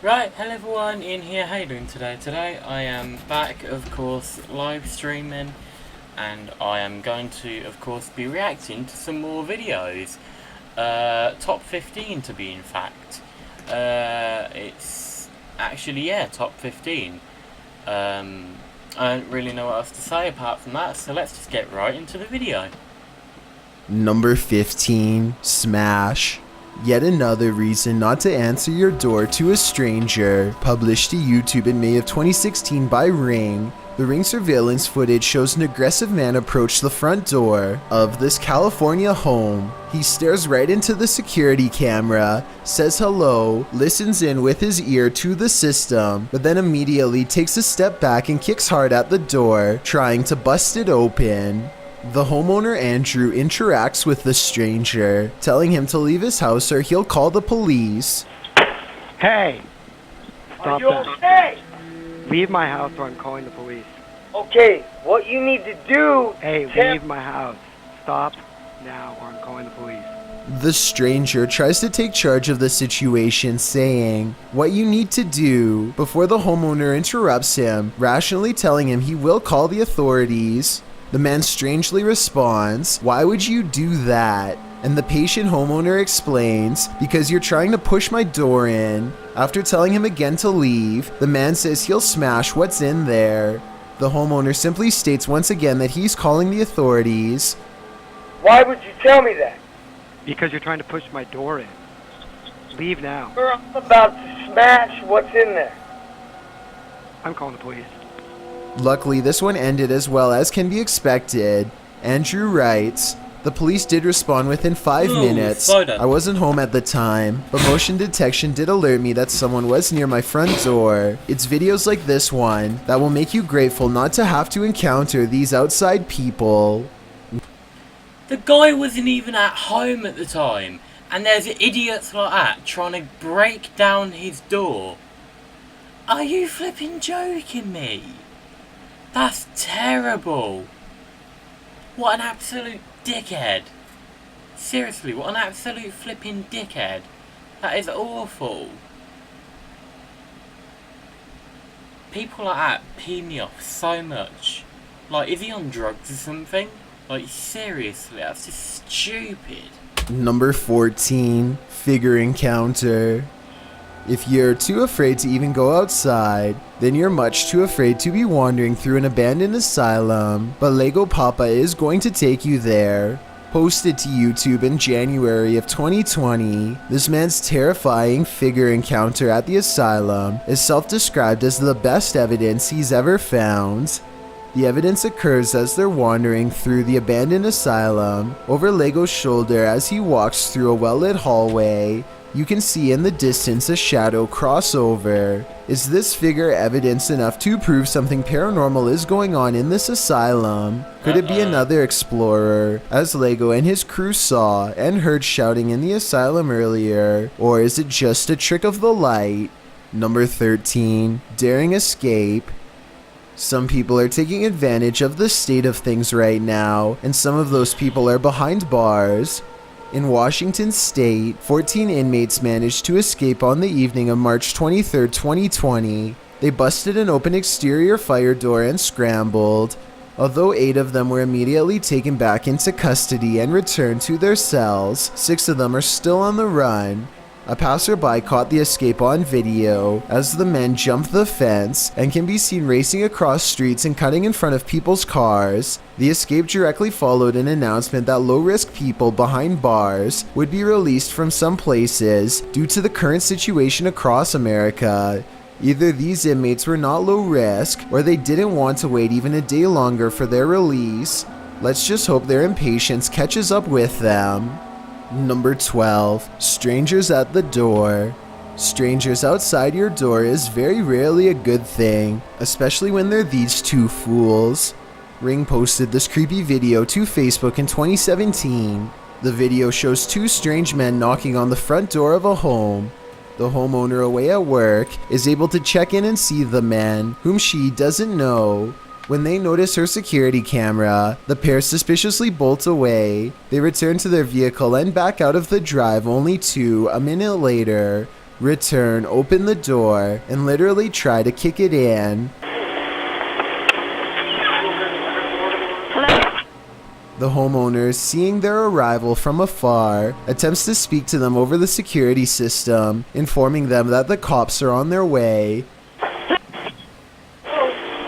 Right, hello everyone, Ian here, how you doing today? Today I am back, of course, live streaming, and I am going to, of course, be reacting to some more videos. Top 15 to be in fact. It's actually, yeah, top 15. I don't really know what else to say apart from that, so let's just get right into the video. Number 15, Smash. Yet another reason not to answer your door to a stranger. Published to YouTube in May of 2016 by Ring. The Ring surveillance footage shows an aggressive man approach the front door of this California home. He stares right into the security camera, says hello, listens in with his ear to the system, but then immediately takes a step back and kicks hard at the door, trying to bust it open. The homeowner Andrew interacts with the stranger, telling him to leave his house or he'll call the police. Hey! Stop Are you that. okay? Leave my house or I'm calling the police. Okay, what you need to do... Hey, leave my house. Stop now or I'm calling the police. The stranger tries to take charge of the situation, saying what you need to do, before the homeowner interrupts him, rationally telling him he will call the authorities. The man strangely responds, "Why would you do that?" And the patient homeowner explains, "Because you're trying to push my door in." After telling him again to leave, the man says he'll smash what's in there. The homeowner simply states once again that he's calling the authorities. Why would you tell me that? Because you're trying to push my door in. Leave now. I'm about to smash what's in there. I'm calling the police. Luckily, this one ended as well as can be expected. Andrew writes, "The police did respond within 5 minutes. I wasn't home at the time, but motion detection did alert me that someone was near my front door. It's videos like this one that will make you grateful not to have to encounter these outside people." The guy wasn't even at home at the time, and there's idiots like that trying to break down his door. Are you flipping joking me? That's terrible. What an absolute dickhead. Seriously, what an absolute flipping dickhead. That is awful. People like that pee me off so much. Like, is he on drugs or something? Like, seriously, that's just stupid. Number 14, Figure Encounter. If you're too afraid to even go outside, then you're much too afraid to be wandering through an abandoned asylum, but Lego Papa is going to take you there. Posted to YouTube in January of 2020, this man's terrifying figure encounter at the asylum is self-described as the best evidence he's ever found. The evidence occurs as they're wandering through the abandoned asylum. Over Lego's shoulder as he walks through a well-lit hallway, you can see in the distance a shadow cross over. Is this figure evidence enough to prove something paranormal is going on in this asylum? Could it be another explorer, as Lego and his crew saw and heard shouting in the asylum earlier? Or is it just a trick of the light? Number 13, Daring Escape. Some people are taking advantage of the state of things right now, and some of those people are behind bars. In Washington State, 14 inmates managed to escape on the evening of March 23, 2020. They busted an open exterior fire door and scrambled. Although 8 of them were immediately taken back into custody and returned to their cells, 6 of them are still on the run. A passerby caught the escape on video as the men jumped the fence and can be seen racing across streets and cutting in front of people's cars. The escape directly followed an announcement that low-risk people behind bars would be released from some places due to the current situation across America. Either these inmates were not low risk or they didn't want to wait even a day longer for their release. Let's just hope their impatience catches up with them. Number 12, Strangers at the Door. Strangers outside your door is very rarely a good thing, especially when they're these two fools. Ring posted this creepy video to Facebook in 2017. The video shows 2 strange men knocking on the front door of a home. The homeowner, away at work, is able to check in and see the men, whom she doesn't know. When they notice her security camera, the pair suspiciously bolt away. They return to their vehicle and back out of the drive only to, a minute later, return, open the door, and literally try to kick it in. The homeowner, seeing their arrival from afar, attempts to speak to them over the security system, informing them that the cops are on their way.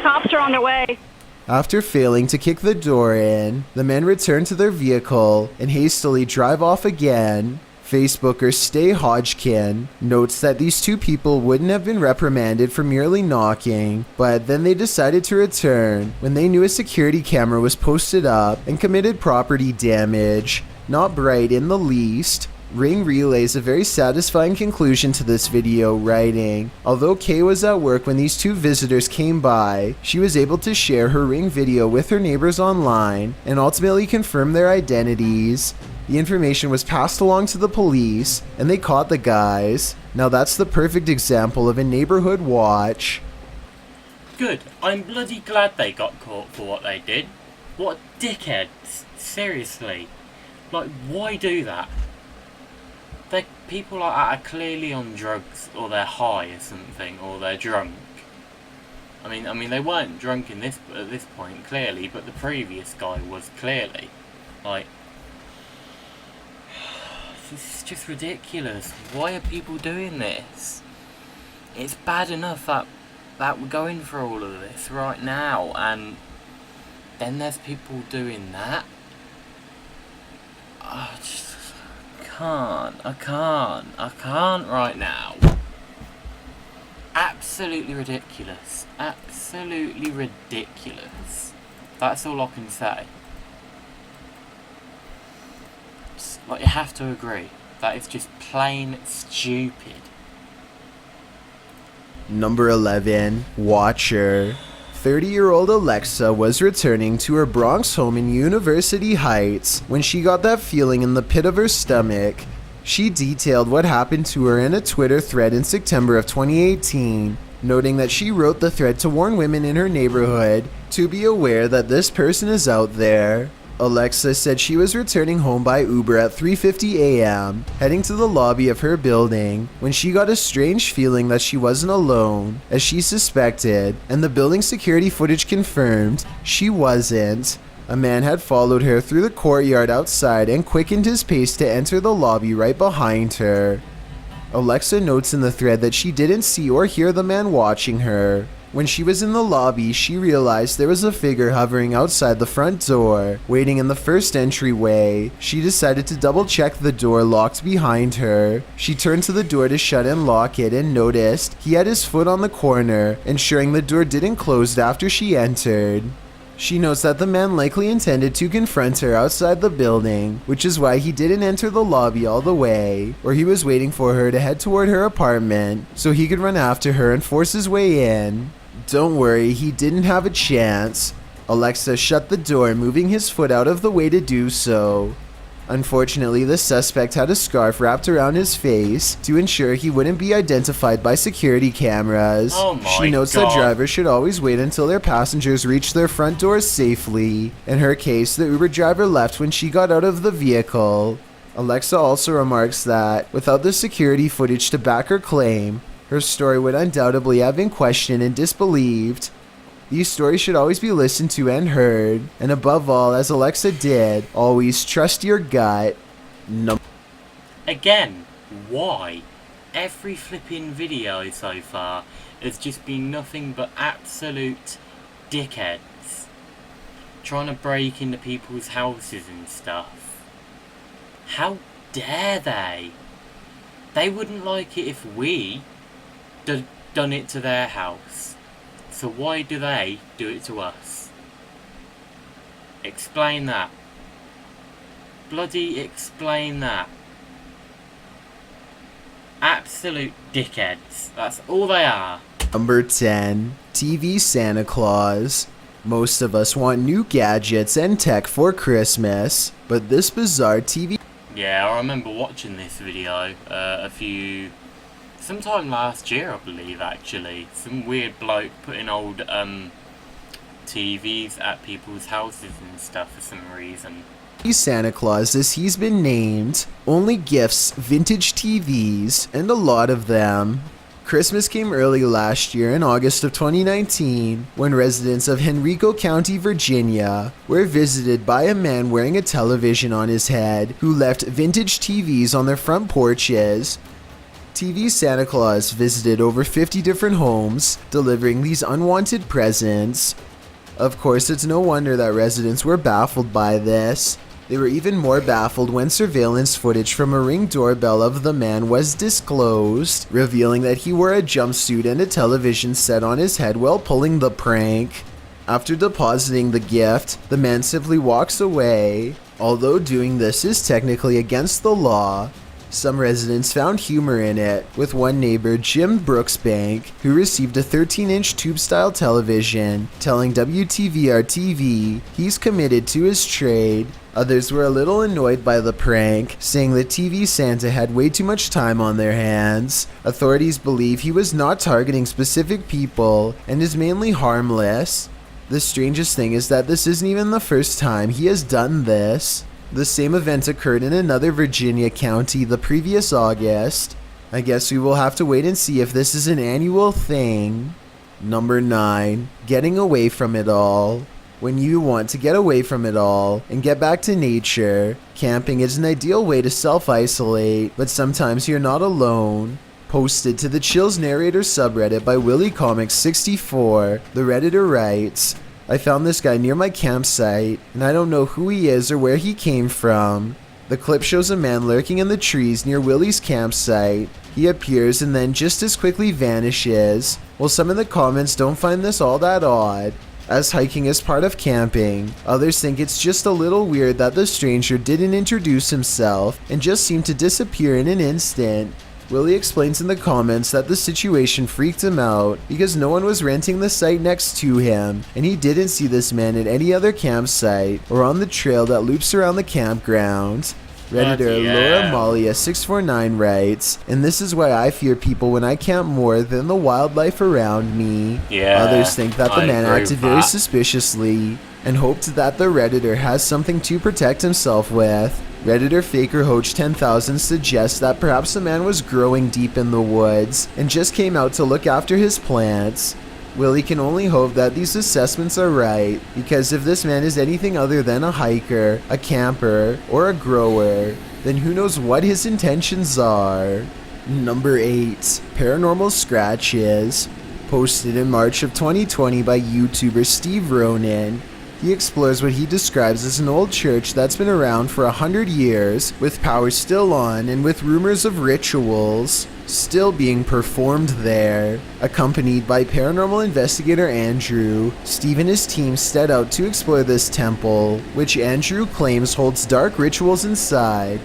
Cops are on their way. After failing to kick the door in, the men return to their vehicle and hastily drive off again. Facebooker Stay Hodgkin notes that these two people wouldn't have been reprimanded for merely knocking, but then they decided to return when they knew a security camera was posted up and committed property damage. Not bright in the least. Ring relays a very satisfying conclusion to this video, writing, although Kay was at work when these two visitors came by, she was able to share her Ring video with her neighbors online and ultimately confirm their identities. The information was passed along to the police, and they caught the guys. Now that's the perfect example of a neighborhood watch. Good. I'm bloody glad they got caught for what they did. What dickheads. Seriously. Like, why do that? People like that are clearly on drugs, or they're high or something, or they're drunk. I mean, they weren't drunk at this point, clearly, but the previous guy was clearly. Like, this is just ridiculous. Why are people doing this? It's bad enough that we're going through all of this right now, and then there's people doing that. I can't right now. Absolutely ridiculous. Absolutely ridiculous. That's all I can say. Like, you have to agree. That is just plain stupid. Number 11. Watcher. 30-year-old Alexa was returning to her Bronx home in University Heights when she got that feeling in the pit of her stomach. She detailed what happened to her in a Twitter thread in September of 2018, noting that she wrote the thread to warn women in her neighborhood to be aware that this person is out there. Alexa said she was returning home by Uber at 3:50 a.m., heading to the lobby of her building, when she got a strange feeling that she wasn't alone, as she suspected, and the building security footage confirmed she wasn't. A man had followed her through the courtyard outside and quickened his pace to enter the lobby right behind her. Alexa notes in the thread that she didn't see or hear the man watching her. When she was in the lobby, she realized there was a figure hovering outside the front door, waiting in the first entryway. She decided to double check the door locked behind her. She turned to the door to shut and lock it and noticed he had his foot on the corner, ensuring the door didn't close after she entered. She notes that the man likely intended to confront her outside the building, which is why he didn't enter the lobby all the way, or he was waiting for her to head toward her apartment so he could run after her and force his way in. Don't worry, he didn't have a chance. Alexa shut the door, moving his foot out of the way to do so. Unfortunately, the suspect had a scarf wrapped around his face to ensure he wouldn't be identified by security cameras. Oh my She notes God. that drivers should always wait until their passengers reach their front doors safely. In her case, the Uber driver left when she got out of the vehicle. Alexa also remarks that, without the security footage to back her claim, her story would undoubtedly have been questioned and disbelieved. These stories should always be listened to and heard, and above all, as Alexa did, always trust your gut. Again, why? Every flipping video so far has just been nothing but absolute dickheads trying to break into people's houses and stuff. How dare they? They wouldn't like it if we done it to their house. So why do they do it to us? Explain that. Bloody explain that. Absolute dickheads. That's all they are. Number 10. TV Santa Claus. Most of us want new gadgets and tech for Christmas, but this bizarre TV... Yeah, I remember watching this video sometime last year, I believe, actually. Some weird bloke putting old TVs at people's houses and stuff for some reason. Santa Claus, as he's been named, only gifts vintage TVs, and a lot of them. Christmas came early last year in August of 2019 when residents of Henrico County, Virginia were visited by a man wearing a television on his head who left vintage TVs on their front porches. TV Santa Claus visited over 50 different homes, delivering these unwanted presents. Of course, it's no wonder that residents were baffled by this. They were even more baffled when surveillance footage from a Ring doorbell of the man was disclosed, revealing that he wore a jumpsuit and a television set on his head while pulling the prank. After depositing the gift, the man simply walks away. Although doing this is technically against the law, some residents found humor in it, with one neighbor, Jim Brooksbank, who received a 13-inch tube-style television, telling WTVR-TV he's committed to his trade. Others were a little annoyed by the prank, saying the TV Santa had way too much time on their hands. Authorities believe he was not targeting specific people and is mainly harmless. The strangest thing is that this isn't even the first time he has done this. The same event occurred in another Virginia county the previous August. I guess we will have to wait and see if this is an annual thing. Number 9. Getting away from it all. When you want to get away from it all and get back to nature, camping is an ideal way to self-isolate, but sometimes you're not alone. Posted to the Chills Narrator subreddit by WillyComics64, the Redditor writes, I found this guy near my campsite, and I don't know who he is or where he came from. The clip shows a man lurking in the trees near Willie's campsite. He appears and then just as quickly vanishes. Well, some in the comments don't find this all that odd, as hiking is part of camping. Others think it's just a little weird that the stranger didn't introduce himself and just seemed to disappear in an instant. Willie explains in the comments that the situation freaked him out because no one was renting the site next to him, and he didn't see this man at any other campsite or on the trail that loops around the campground. Redditor Laura Malia 649 writes, and this is why I fear people when I camp more than the wildlife around me. Others think that the man acted very suspiciously and hoped that the Redditor has something to protect himself with. Redditor FakerHoach 10,000 suggests that perhaps the man was growing deep in the woods and just came out to look after his plants. Willie can only hope that these assessments are right, because if this man is anything other than a hiker, a camper, or a grower, then who knows what his intentions are. Number 8. Paranormal Scratches. Posted in March of 2020 by YouTuber Steve Ronan. He explores what he describes as an old church that's been around for 100 years, with power still on and with rumors of rituals still being performed there. Accompanied by paranormal investigator Andrew, Steve and his team set out to explore this temple, which Andrew claims holds dark rituals inside.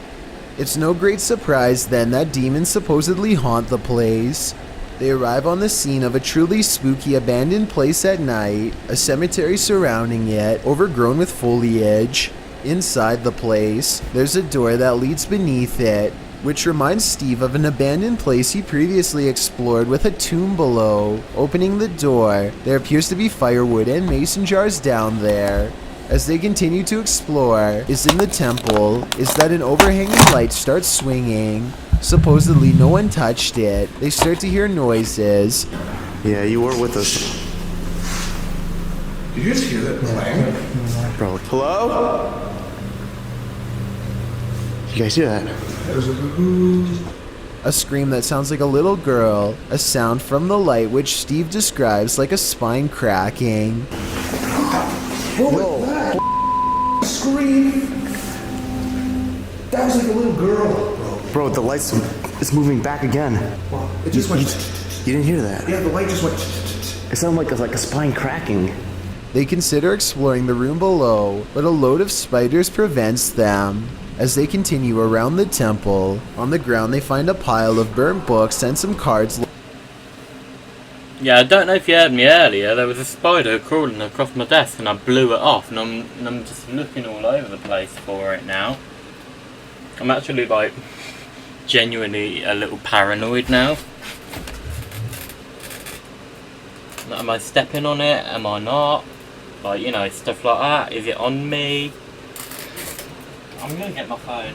It's no great surprise then that demons supposedly haunt the place. They arrive on the scene of a truly spooky abandoned place at night, a cemetery surrounding it, overgrown with foliage. Inside the place, there's a door that leads beneath it, which reminds Steve of an abandoned place he previously explored with a tomb below. Opening the door, there appears to be firewood and mason jars down there. As they continue to explore, in the temple, is that an overhanging light starts swinging. Supposedly no one touched it. They start to hear noises. Yeah, you were with us. Did you guys hear that clang? Bro, hello? You guys hear that? It was like a A scream that sounds like a little girl. A sound from the light which Steve describes like a spine cracking. holy scream! That was like a little girl, bro. Bro, the lights is moving back again. Well, it just went. You didn't hear that? Yeah, the light just went. It sounded like a spine cracking. They consider exploring the room below, but a load of spiders prevents them. As they continue around the temple, on the ground they find a pile of burnt books and some cards. Yeah, I don't know if you heard me earlier, there was a spider crawling across my desk and I blew it off, and I'm just looking all over the place for it now. I'm actually like genuinely a little paranoid now. Am I stepping on it? Am I not? Like, you know, stuff like that. Is it on me? I'm gonna get my phone.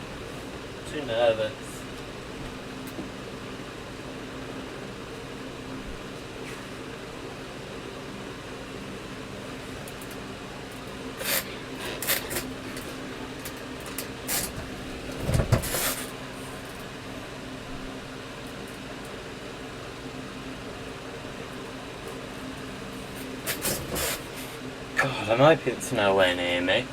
Too nervous. God, I'm hoping it's nowhere near me.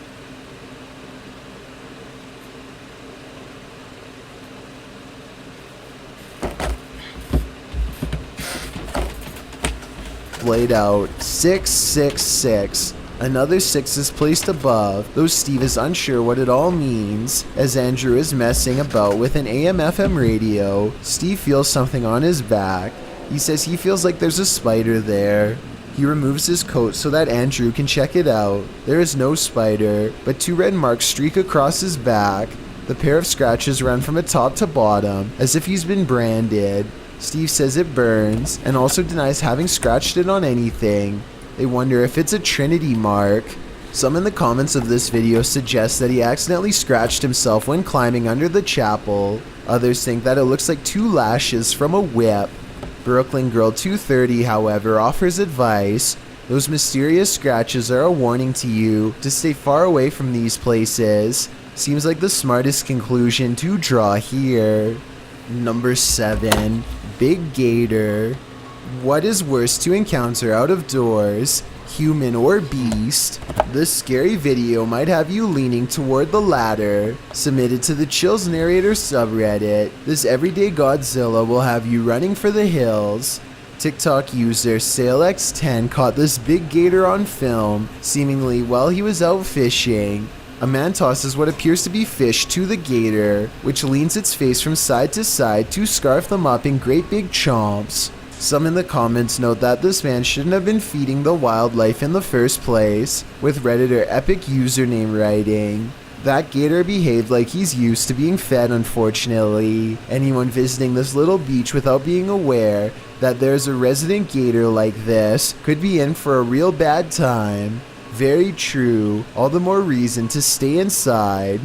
Laid out 666. Another 6 is placed above, though Steve is unsure what it all means. As Andrew is messing about with an AM/FM radio, Steve feels something on his back. He says he feels like there's a spider there. He removes his coat so that Andrew can check it out. There is no spider, but 2 red marks streak across his back. The pair of scratches run from top to bottom, as if he's been branded. Steve says it burns, and also denies having scratched it on anything. They wonder if it's a Trinity mark. Some in the comments of this video suggest that he accidentally scratched himself when climbing under the chapel. Others think that it looks like 2 lashes from a whip. Brooklyn Girl 230, however, offers advice. Those mysterious scratches are a warning to you to stay far away from these places. Seems like the smartest conclusion to draw here. Number 7. Big Gator. What is worse to encounter out of doors, human or beast? This scary video might have you leaning toward the latter. Submitted to the Chills Narrator subreddit, this everyday Godzilla will have you running for the hills. TikTok user SailX10 caught this big gator on film, seemingly while he was out fishing. A man tosses what appears to be fish to the gator, which leans its face from side to side to scarf them up in great big chomps. Some in the comments note that this man shouldn't have been feeding the wildlife in the first place, with Redditor Epic Username writing, "That gator behaved like he's used to being fed, unfortunately. Anyone visiting this little beach without being aware that there's a resident gator like this could be in for a real bad time." Very true, all the more reason to stay inside.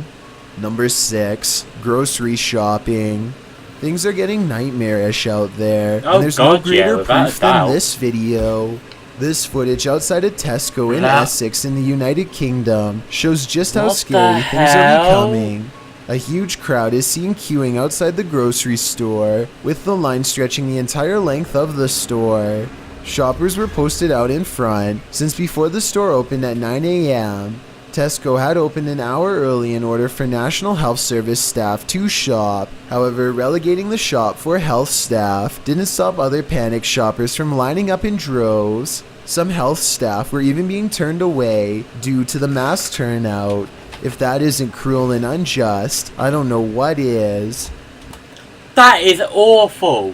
Number 6. Grocery shopping. Things are getting nightmarish out there, and there's no greater proof than this video. This footage outside a Tesco in Essex in the United Kingdom shows just how scary things are becoming. A huge crowd is seen queuing outside the grocery store, with the line stretching the entire length of the store. Shoppers were posted out in front, since before the store opened at 9 a.m., Tesco had opened an hour early in order for National Health Service staff to shop. However, relegating the shop for health staff didn't stop other panicked shoppers from lining up in droves. Some health staff were even being turned away due to the mass turnout. If that isn't cruel and unjust, I don't know what is. That is awful.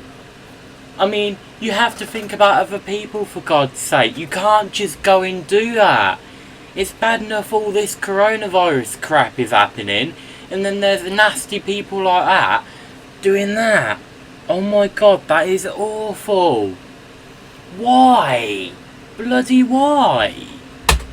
I mean, you have to think about other people, for God's sake. You can't just go and do that. It's bad enough all this coronavirus crap is happening, and then there's nasty people like that doing that. Oh my God, that is awful. Why? Bloody why?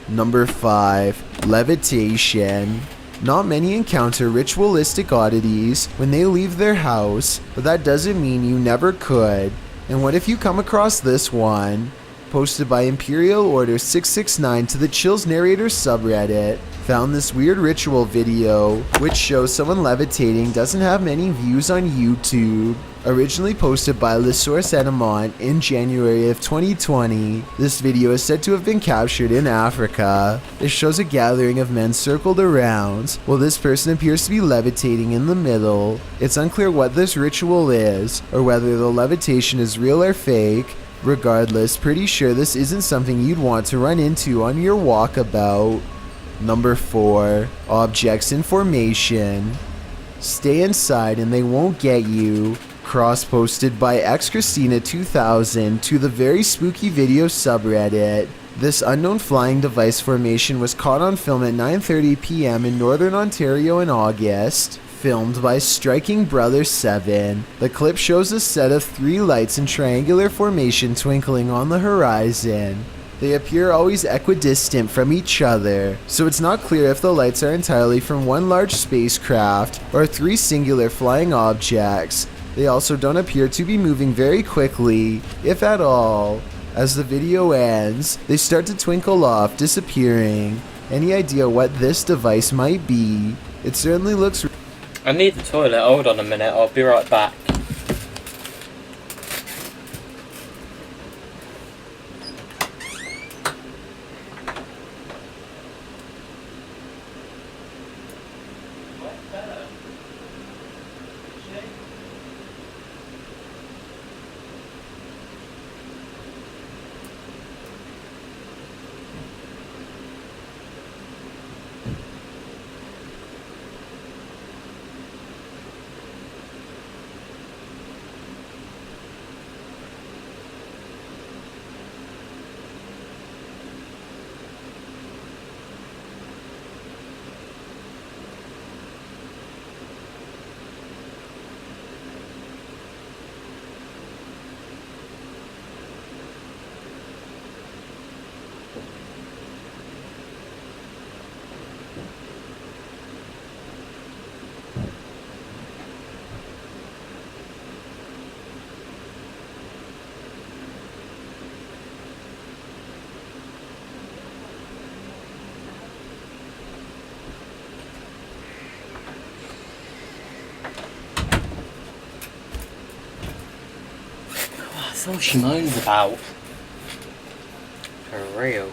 Number 5. Levitation. Not many encounter ritualistic oddities when they leave their house, but that doesn't mean you never could. And what if you come across this one? Posted by Imperial Order 669 to the Chills Narrator subreddit, found this weird ritual video, which shows someone levitating doesn't have many views on YouTube. Originally posted by Le Source Edamont in January of 2020, this video is said to have been captured in Africa. It shows a gathering of men circled around, while this person appears to be levitating in the middle. It's unclear what this ritual is, or whether the levitation is real or fake. Regardless, pretty sure this isn't something you'd want to run into on your walkabout. Number 4. Objects in formation. Stay inside and they won't get you. Cross-posted by xChristina2000 to the Very Spooky Video subreddit. This unknown flying device formation was caught on film at 9:30 p.m. in Northern Ontario in August. Filmed by Striking Brother 7. The clip shows a set of 3 lights in triangular formation twinkling on the horizon. They appear always equidistant from each other, so it's not clear if the lights are entirely from one large spacecraft or 3 singular flying objects. They also don't appear to be moving very quickly, if at all. As the video ends, they start to twinkle off, disappearing. Any idea what this device might be? It certainly looks... I need the toilet. Hold on a minute. I'll be right back. That's all she moans about. For real.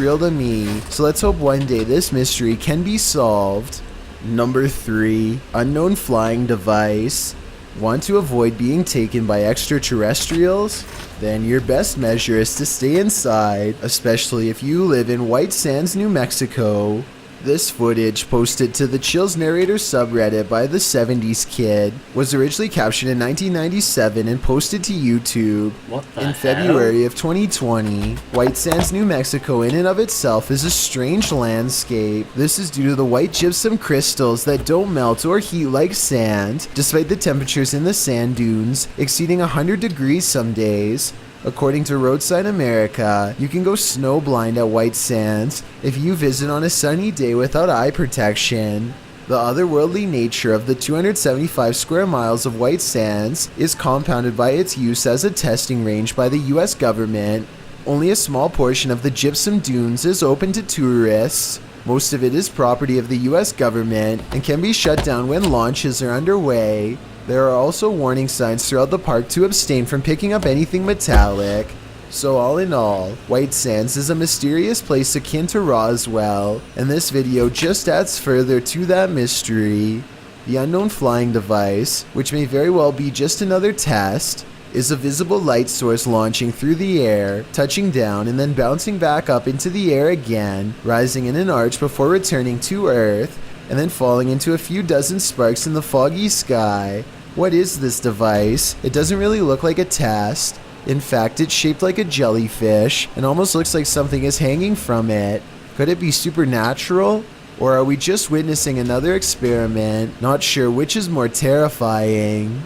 real to me, so let's hope one day this mystery can be solved. Number 3, unknown flying device. Want to avoid being taken by extraterrestrials? Then your best measure is to stay inside, especially if you live in White Sands, New Mexico. This footage, posted to the Chills Narrator subreddit by the 70s Kid, was originally captured in 1997 and posted to YouTube in February of 2020. White Sands, New Mexico in and of itself is a strange landscape. This is due to the white gypsum crystals that don't melt or heat like sand, despite the temperatures in the sand dunes exceeding 100 degrees some days. According to Roadside America, you can go snowblind at White Sands if you visit on a sunny day without eye protection. The otherworldly nature of the 275 square miles of White Sands is compounded by its use as a testing range by the US government. Only a small portion of the gypsum dunes is open to tourists. Most of it is property of the US government and can be shut down when launches are underway. There are also warning signs throughout the park to abstain from picking up anything metallic. So all in all, White Sands is a mysterious place akin to Roswell, and this video just adds further to that mystery. The unknown flying device, which may very well be just another test, is a visible light source launching through the air, touching down and then bouncing back up into the air again, rising in an arch before returning to Earth, and then falling into a few dozen sparks in the foggy sky. What is this device? It doesn't really look like a test. In fact, it's shaped like a jellyfish and almost looks like something is hanging from it. Could it be supernatural? Or are we just witnessing another experiment? Not sure which is more terrifying.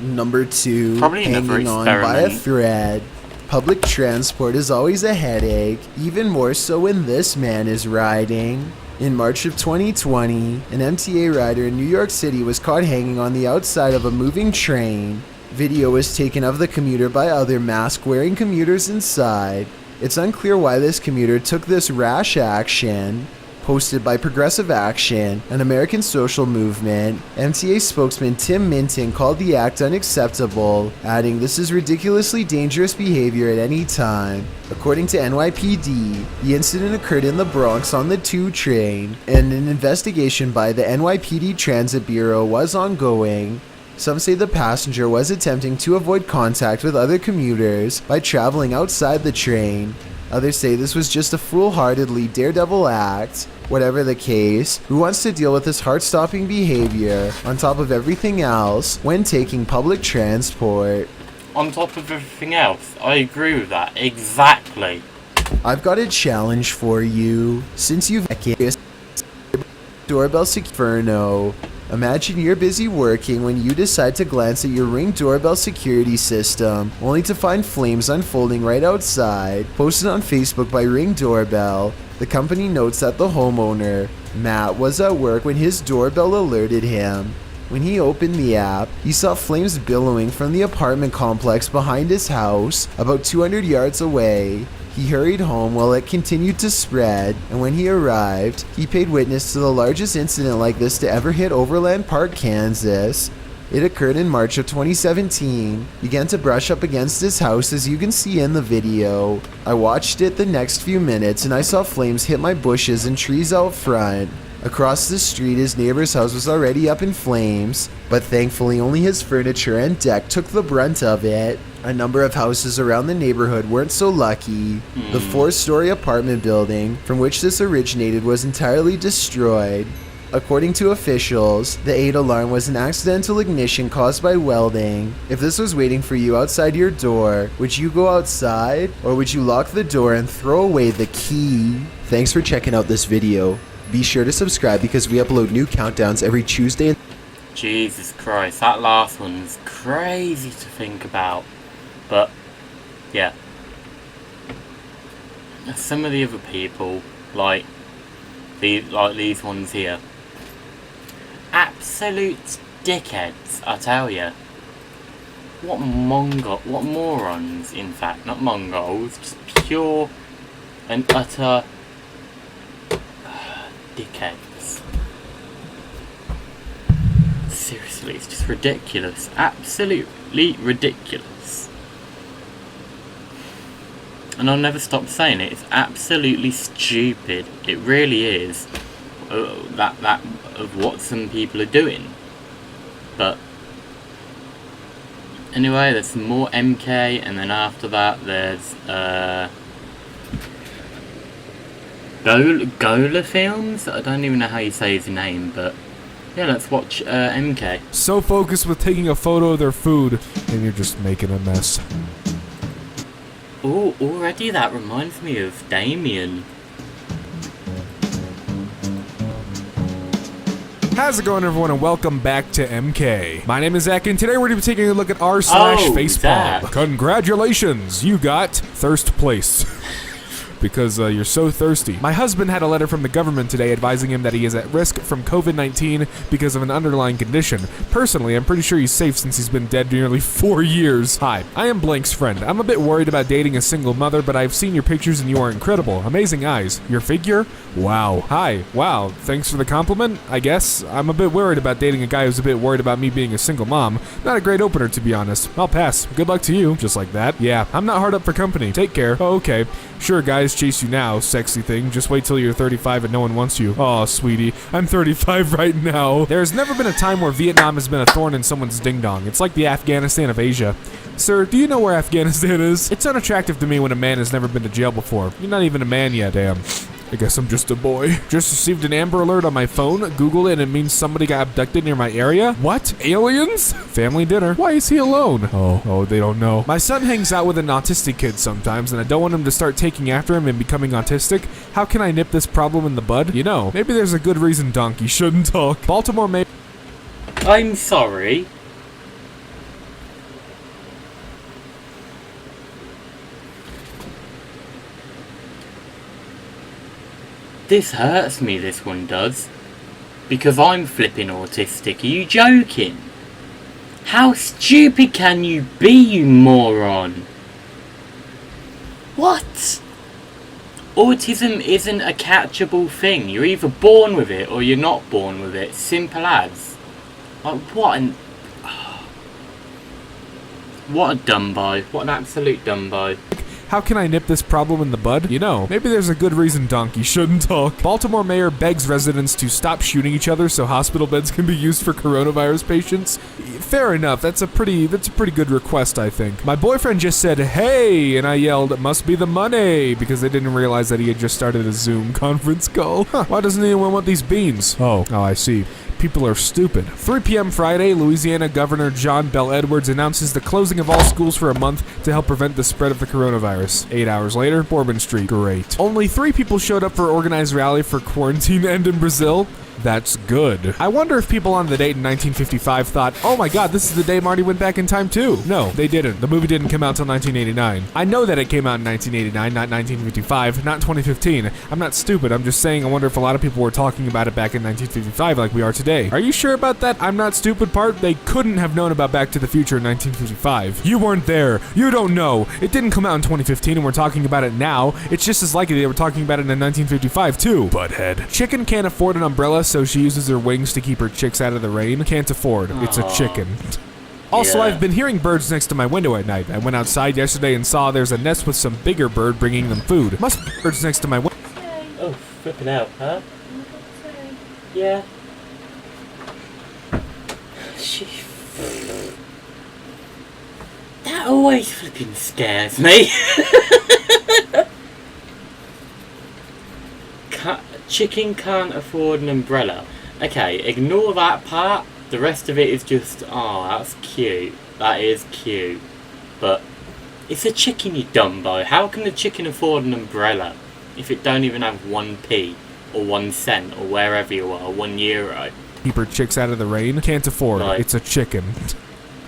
Number 2, Probably hanging on by a thread. Public transport is always a headache, even more so when this man is riding. In March of 2020, an MTA rider in New York City was caught hanging on the outside of a moving train. Video was taken of the commuter by other mask-wearing commuters inside. It's unclear why this commuter took this rash action. Posted by Progressive Action, an American social movement, MTA spokesman Tim Minton called the act unacceptable, adding, "This is ridiculously dangerous behavior at any time." According to NYPD, the incident occurred in the Bronx on the 2 train, and an investigation by the NYPD Transit Bureau was ongoing. Some say the passenger was attempting to avoid contact with other commuters by traveling outside the train. Others say this was just a foolhardily daredevil act. Whatever the case, who wants to deal with this heart-stopping behavior on top of everything else when taking public transport? On top of everything else, I agree with that, exactly. I've got a challenge for you. Since you've doorbell Inferno, Imagine you're busy working when you decide to glance at your Ring doorbell security system, only to find flames unfolding right outside. Posted on Facebook by Ring Doorbell, the company notes that the homeowner, Matt, was at work when his doorbell alerted him. When he opened the app, he saw flames billowing from the apartment complex behind his house, about 200 yards away. He hurried home while it continued to spread, and when he arrived, he paid witness to the largest incident like this to ever hit Overland Park, Kansas. It occurred in March of 2017, began to brush up against his house as you can see in the video. I watched it the next few minutes and I saw flames hit my bushes and trees out front. Across the street, his neighbor's house was already up in flames, but thankfully only his furniture and deck took the brunt of it. A number of houses around the neighborhood weren't so lucky. The 4-story apartment building from which this originated was entirely destroyed. According to officials, the 8 alarm was an accidental ignition caused by welding. If this was waiting for you outside your door, would you go outside, or would you lock the door and throw away the key? Thanks for checking out this video. Be sure to subscribe because we upload new countdowns every Tuesday. Jesus Christ, that last one's crazy to think about. But, yeah. Some of the other people, like these ones here, absolute dickheads, I tell you. What morons, in fact, not Mongols, just pure and utter dickheads. Seriously, it's just ridiculous. Absolutely ridiculous. And I'll never stop saying it. It's absolutely stupid. It really is. That of what some people are doing. But anyway, there's some more MK, and then after that there's Gola Films? I don't even know how you say his name, but yeah, let's watch MK. So focused with taking a photo of their food, and you're just making a mess. Oh, already that reminds me of Damien. How's it going, everyone, and welcome back to MK. My name is Zach, and today we're going to be taking a look at r/facepalm. Congratulations, you got thirst place. Because you're so thirsty. My husband had a letter from the government today advising him that he is at risk from COVID-19 because of an underlying condition. Personally, I'm pretty sure he's safe since he's been dead nearly 4 years. Hi, I am Blank's friend. I'm a bit worried about dating a single mother, but I've seen your pictures and you are incredible. Amazing eyes. Your figure? Wow. Hi. Wow. Thanks for the compliment, I guess. I'm a bit worried about dating a guy who's a bit worried about me being a single mom. Not a great opener, to be honest. I'll pass. Good luck to you. Just like that. Yeah, I'm not hard up for company. Take care. Oh, okay. Sure, guys chase you now, sexy thing. Just wait till you're 35 and no one wants you. Aw, sweetie. I'm 35 right now. There's never been a time where Vietnam has been a thorn in someone's ding-dong. It's like the Afghanistan of Asia. Sir, do you know where Afghanistan is? It's unattractive to me when a man has never been to jail before. You're not even a man yet. Damn. I guess I'm just a boy. Just received an Amber Alert on my phone. Google it and it means somebody got abducted near my area. What? Aliens? Family dinner. Why is he alone? Oh, they don't know. My son hangs out with an autistic kid sometimes, and I don't want him to start taking after him and becoming autistic. How can I nip this problem in the bud? You know, maybe there's a good reason Donkey shouldn't talk. Baltimore may... I'm sorry. This hurts me, this one does. Because I'm flipping autistic. Are you joking? How stupid can you be, you moron? What? Autism isn't a catchable thing. You're either born with it or you're not born with it. Simple as. Like, what an... What a dumbo. What an absolute dumbo. How can I nip this problem in the bud? You know, maybe there's a good reason Donkey shouldn't talk. Baltimore mayor begs residents to stop shooting each other so hospital beds can be used for coronavirus patients. Fair enough, that's a pretty good request, I think. My boyfriend just said, hey, and I yelled, must be the money, because they didn't realize that he had just started a Zoom conference call. Huh, why doesn't anyone want these beans? Oh, I see. People are stupid. 3 p.m. Friday, Louisiana Governor John Bel Edwards announces the closing of all schools for a month to help prevent the spread of the coronavirus. 8 hours later, Bourbon Street. Great. Only 3 people showed up for organized rally for quarantine end in Brazil. That's good. I wonder if people on the date in 1955 thought, oh my god, this is the day Marty went back in time too. No, they didn't. The movie didn't come out till 1989. I know that it came out in 1989, not 1955, not 2015. I'm not stupid. I'm just saying I wonder if a lot of people were talking about it back in 1955 like we are today. Are you sure about that I'm not stupid part? They couldn't have known about Back to the Future in 1955. You weren't there. You don't know. It didn't come out in 2015 and we're talking about it now. It's just as likely they were talking about it in 1955 too. Butthead. Chicken can't afford an umbrella, so she uses her wings to keep her chicks out of the rain. Can't afford. It's a chicken. Also, Yeah. I've been hearing birds next to my window at night. I went outside yesterday and saw there's a nest with some bigger bird bringing them food. Must be birds next to my window. Oh, flipping out, huh? Yeah. She... That always flipping scares me. Chicken can't afford an umbrella. Okay, ignore that part. The rest of it is just, oh, that's cute. That is cute. But it's a chicken, you dumbo. How can the chicken afford an umbrella if it don't even have 1p or 1 cent or wherever you are, €1? Keep her chicks out of the rain. Can't afford. Right. It's a chicken.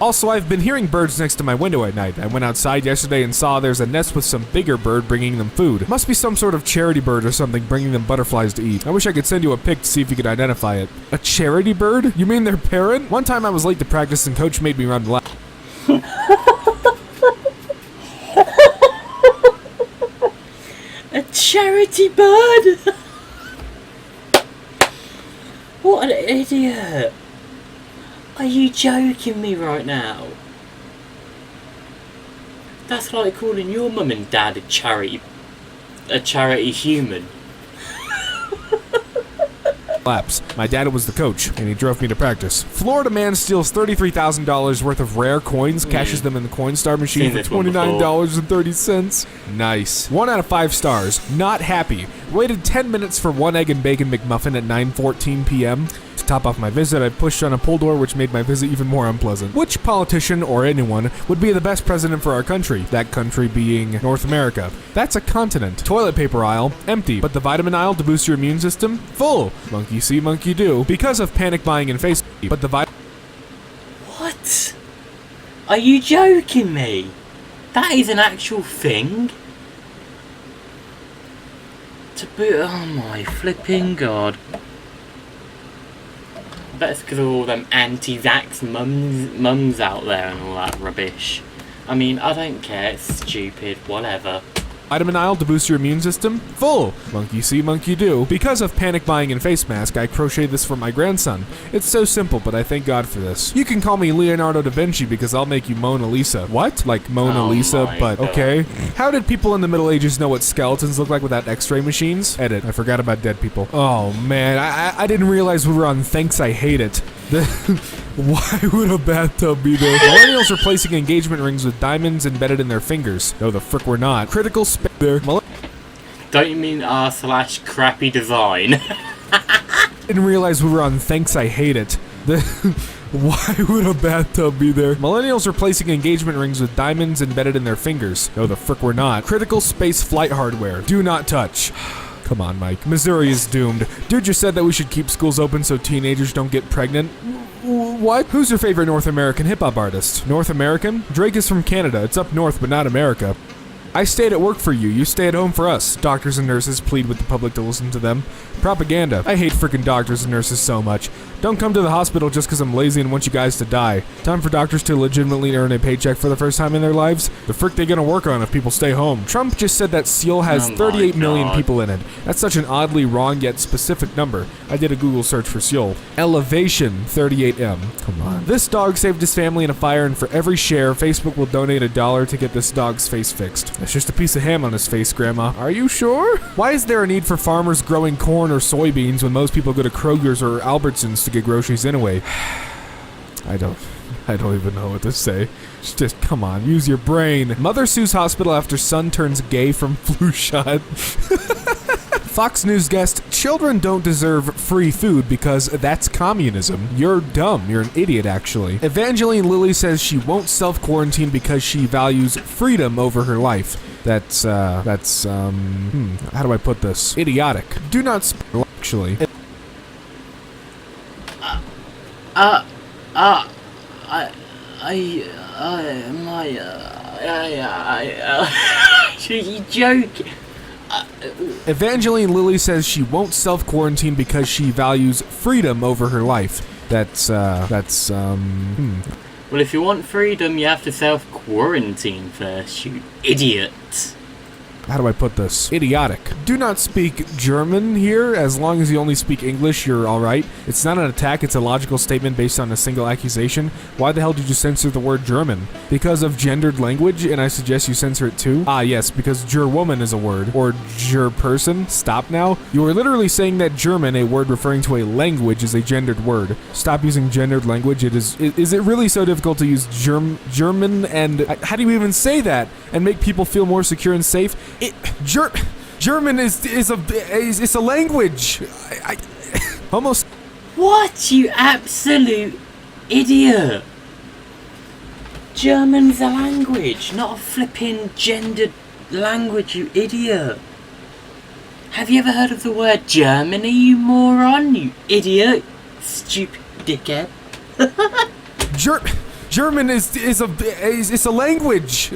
Also, I've been hearing birds next to my window at night. I went outside yesterday and saw there's a nest with some bigger bird bringing them food. Must be some sort of charity bird or something bringing them butterflies to eat. I wish I could send you a pic to see if you could identify it. A charity bird? You mean their parent? One time I was late to practice and coach made me run lap. A charity bird? What an idiot. Are you joking me right now? That's like calling your mum and dad a charity human. Laps. My dad was the coach, and he drove me to practice. Florida man steals $33,000 worth of rare coins, cashes them in the Coinstar machine Seen for this one before. $29.30. Nice. 1 out of 5 stars. Not happy. Waited 10 minutes for 1 egg and bacon McMuffin at 9:14 p.m. To top off my visit, I pushed on a pull door, which made my visit even more unpleasant. Which politician, or anyone, would be the best president for our country? That country being North America. That's a continent. Toilet paper aisle, empty. But the vitamin aisle to boost your immune system, full. Monkey see, monkey do. Because of panic buying and Facebook. But the What? Are you joking me? That is an actual thing? To boot, oh my flipping god. I bet it's because of all them anti-vax mums out there and all that rubbish. I mean, I don't care, it's stupid, whatever. vitamin aisle to boost your immune system, full. Monkey see, monkey do. Because of panic buying and face mask, I crocheted this for my grandson. It's so simple, but I thank God for this. You can call me Leonardo da Vinci because I'll make you Mona Lisa. What? Like Mona Oh Lisa, my but God. okay. How did people in the Middle Ages know what skeletons look like without x-ray machines? Edit. I forgot about dead people. Oh man, I didn't realize we were on Thanks I Hate It. Why would a bathtub be there? Millennials are placing engagement rings with diamonds embedded in their fingers. No, the frick we're not. Critical space there. Don't you mean r/crappy design? Didn't realize we were on Thanks I Hate It. Why would a bathtub be there? Millennials are placing engagement rings with diamonds embedded in their fingers. No, the frick we're not. Critical space flight hardware. Do not touch. Come on, Mike. Missouri is doomed. Dude just said that we should keep schools open so teenagers don't get pregnant. What? Who's your favorite North American hip-hop artist? North American? Drake is from Canada. It's up north, but not America. I stayed at work for you. You stay at home for us. Doctors and nurses plead with the public to listen to them. Propaganda. I hate freaking doctors and nurses so much. Don't come to the hospital just because I'm lazy and want you guys to die. Time for doctors to legitimately earn a paycheck for the first time in their lives. The frick they gonna work on if people stay home? Trump just said that Seal has Oh my 38 million God. people in it. That's such an oddly wrong yet specific number. I did a Google search for Seal. Elevation 38M. Come on. This dog saved his family in a fire, and for every share, Facebook will donate $1 to get this dog's face fixed. That's just a piece of ham on his face, Grandma. Are you sure? Why is there a need for farmers growing corn or soybeans when most people go to Kroger's or Albertsons to get groceries anyway? I don't even know what to say. Just come on, use your brain. Mother sues hospital after son turns gay from flu shot. Fox News guest, children don't deserve free food because that's communism. You're dumb. You're an idiot, actually. Evangeline Lilly says she won't self-quarantine because she values freedom over her life. That's how do I put this? Idiotic. Do not actually. I, you joking? Evangeline Lilly says she won't self-quarantine because she values freedom over her life. Well, if you want freedom, you have to self-quarantine first, you idiot. How do I put this? Idiotic. Do not speak German here. As long as you only speak English, you're alright. It's not an attack, it's a logical statement based on a single accusation. Why the hell did you censor the word German? Because of gendered language, and I suggest you censor it too? Ah, yes, because Gerwoman is a word. Or Gerperson. Stop now. You are literally saying that German, a word referring to a language, is a gendered word. Stop using gendered language. Is it really so difficult to use German and... how do you even say that? And make people feel more secure and safe? German is a language. Almost. What, you absolute idiot? German's a language, not a flipping gendered language, you idiot. Have you ever heard of the word Germany, you moron? You idiot. Stupid dickhead. German is a language.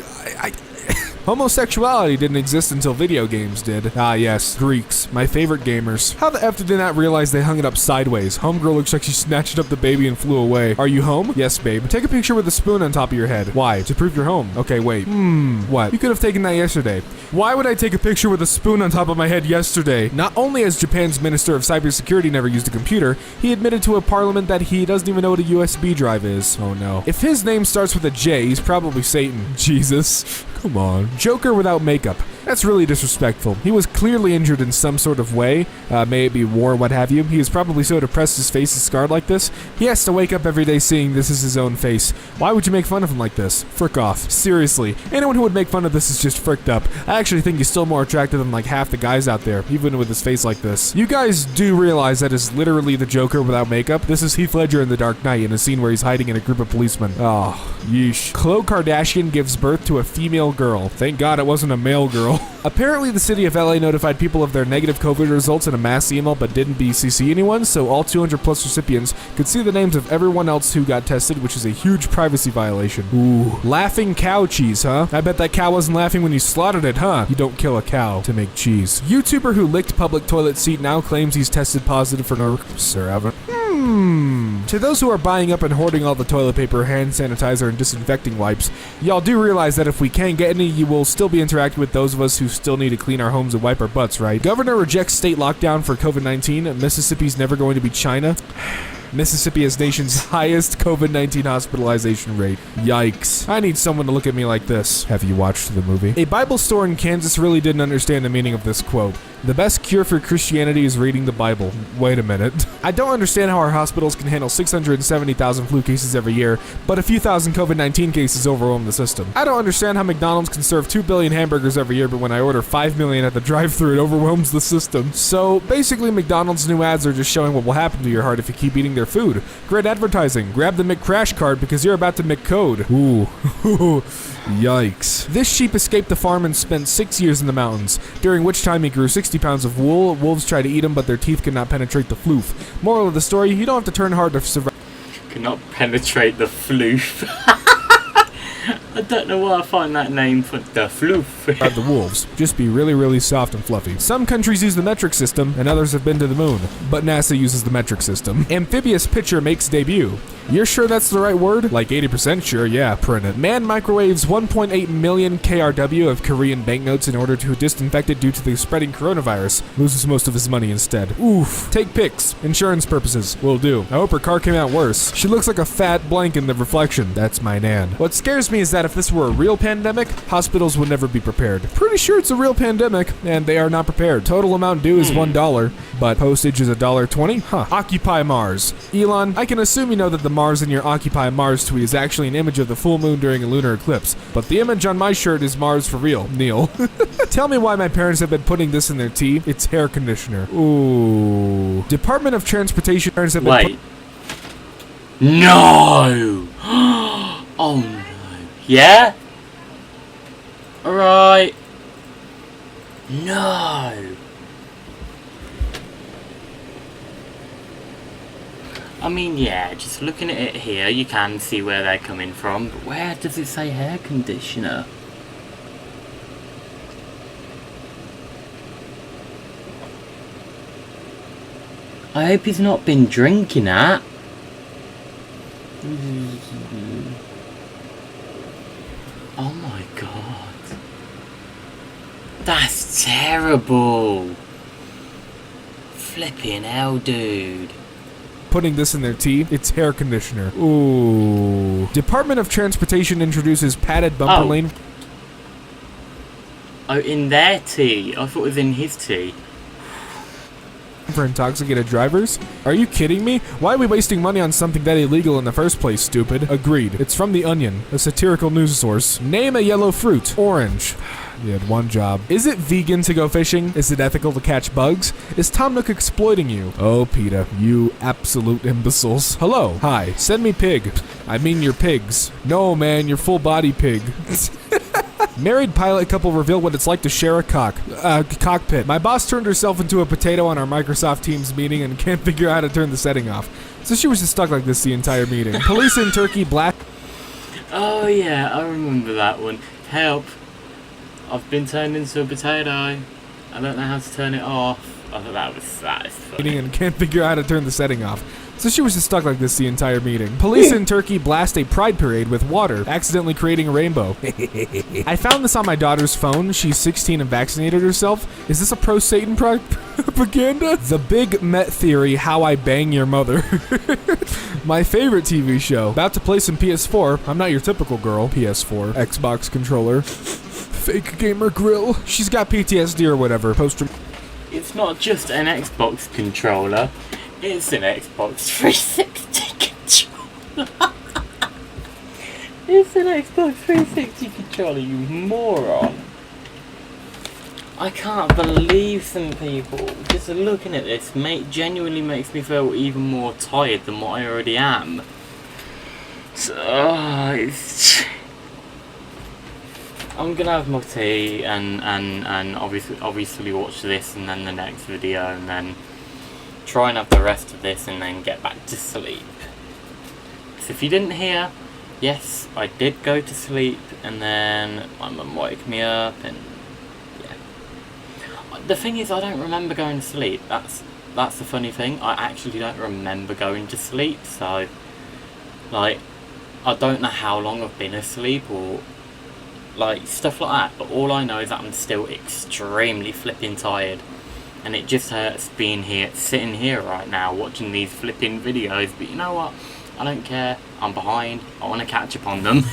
Homosexuality didn't exist until video games did. Ah yes, Greeks, my favorite gamers. How the F did they not realize they hung it up sideways? Homegirl looks like she snatched up the baby and flew away. Are you home? Yes, babe. Take a picture with a spoon on top of your head. Why? To prove you're home. Okay, wait. What? You could have taken that yesterday. Why would I take a picture with a spoon on top of my head yesterday? Not only has Japan's Minister of Cybersecurity never used a computer, he admitted to a parliament that he doesn't even know what a USB drive is. Oh no. If his name starts with a J, he's probably Satan. Jesus. Come on. Joker without makeup. That's really disrespectful. He was clearly injured in some sort of way, may it be war, what have you. He is probably so depressed his face is scarred like this. He has to wake up every day seeing this is his own face. Why would you make fun of him like this? Frick off. Seriously. Anyone who would make fun of this is just fricked up. I actually think he's still more attractive than like half the guys out there, even with his face like this. You guys do realize that is literally the Joker without makeup? This is Heath Ledger in The Dark Knight in a scene where he's hiding in a group of policemen. Oh, yeesh. Khloe Kardashian gives birth to a female girl. Thank God it wasn't a male girl. Apparently the city of LA notified people of their negative COVID results in a mass email but didn't BCC anyone, so all 200 plus recipients could see the names of everyone else who got tested, which is a huge privacy violation. Ooh. Laughing cow cheese, huh? I bet that cow wasn't laughing when you slaughtered it, huh? You don't kill a cow to make cheese. YouTuber who licked public toilet seat now claims he's tested positive for no... Sir, haven't... To those who are buying up and hoarding all the toilet paper, hand sanitizer, and disinfecting wipes, y'all do realize that if we can't get any, you will still be interacting with those of us who still need to clean our homes and wipe our butts, right? Governor rejects state lockdown for COVID-19. Mississippi's never going to be China. Mississippi is nation's highest COVID-19 hospitalization rate. Yikes. I need someone to look at me like this. Have you watched the movie? A Bible store in Kansas really didn't understand the meaning of this quote. The best cure for Christianity is reading the Bible. Wait a minute. I don't understand how our hospitals can handle 670,000 flu cases every year, but a few thousand COVID-19 cases overwhelm the system. I don't understand how McDonald's can serve 2 billion hamburgers every year, but when I order 5 million at the drive-thru, it overwhelms the system. So basically, McDonald's new ads are just showing what will happen to your heart if you keep eating their food. Great advertising. Grab the McCrash card because you're about to McCode. Ooh. Yikes. This sheep escaped the farm and spent 6 years in the mountains, during which time he grew 60 pounds of wool. Wolves try to eat him, but their teeth could not penetrate the floof. Moral of the story, you don't have to turn hard to survive. Cannot penetrate the floof. I don't know why I find that name for the floof. The wolves. Just be really, really soft and fluffy. Some countries use the metric system, and others have been to the moon. But NASA uses the metric system. Amphibious pitcher makes debut. You're sure that's the right word? Like 80% sure, yeah, print it. Man microwaves 1.8 million KRW of Korean banknotes in order to disinfect it due to the spreading coronavirus. Loses most of his money instead. Oof. Take pics. Insurance purposes. Will do. I hope her car came out worse. She looks like a fat blank in the reflection. That's my nan. What scares me is that if this were a real pandemic, hospitals would never be prepared. Pretty sure it's a real pandemic, and they are not prepared. Total amount due is $1, but postage is $1.20? Huh. Occupy Mars. Elon, I can assume you know that the Mars in your Occupy Mars tweet is actually an image of the full moon during a lunar eclipse, but the image on my shirt is Mars for real. Neil. Tell me why my parents have been putting this in their tea. It's hair conditioner. Ooh. Department of Transportation parents have been Wait. No! Oh no. Yeah? Alright. No. I mean, yeah, just looking at it here, you can see where they're coming from, but where does it say hair conditioner? I hope he's not been drinking that. Oh my god. That's terrible. Flipping hell, dude. Putting this in their tea, it's hair conditioner. Ooh. Department of Transportation introduces padded bumper Oh. lane. Oh, in their tea. I thought it was in his tea. For intoxicated drivers? Are you kidding me? Why are we wasting money on something that illegal in the first place, stupid? Agreed. It's from The Onion, a satirical news source. Name a yellow fruit. Orange. You had one job. Is it vegan to go fishing? Is it ethical to catch bugs? Is Tom Nook exploiting you? Oh, PETA, you absolute imbeciles. Hello. Hi. Send me pig. I mean your pigs. No, man, your full body pig. Married pilot couple reveal what it's like to share a cockpit. My boss turned herself into a potato on our Microsoft Teams meeting and can't figure out how to turn the setting off. So she was just stuck like this the entire meeting. Police in Turkey blast. Oh yeah, I remember that one. Help. I've been turned into a potato. I don't know how to turn it off. I thought that is funny. Meeting and can't figure out how to turn the setting off. So she was just stuck like this the entire meeting. Police in Turkey blast a pride parade with water, accidentally creating a rainbow. I found this on my daughter's phone. She's 16 and vaccinated herself. Is this a pro-Satan propaganda? The Big Met Theory, How I Bang Your Mother. My favorite TV show. About to play some PS4. I'm not your typical girl. PS4. Xbox controller. Fake gamer grill. She's got PTSD or whatever. Poster. It's not just an Xbox controller. It's an Xbox 360 controller. It's an Xbox 360 controller, you moron. I can't believe some people. Just looking at this genuinely makes me feel even more tired than what I already am. So, I'm gonna have my tea and obviously watch this and then the next video and then try and have the rest of this and then get back to sleep. So if you didn't hear, yes, I did go to sleep and then my mum woke me up and yeah. The thing is, I don't remember going to sleep. That's the funny thing. I actually don't remember going to sleep. So like, I don't know how long I've been asleep or like stuff like that. But all I know is that I'm still extremely flipping tired. And it just hurts being here, sitting here right now, watching these flipping videos. But you know what? I don't care. I'm behind. I want to catch up on them.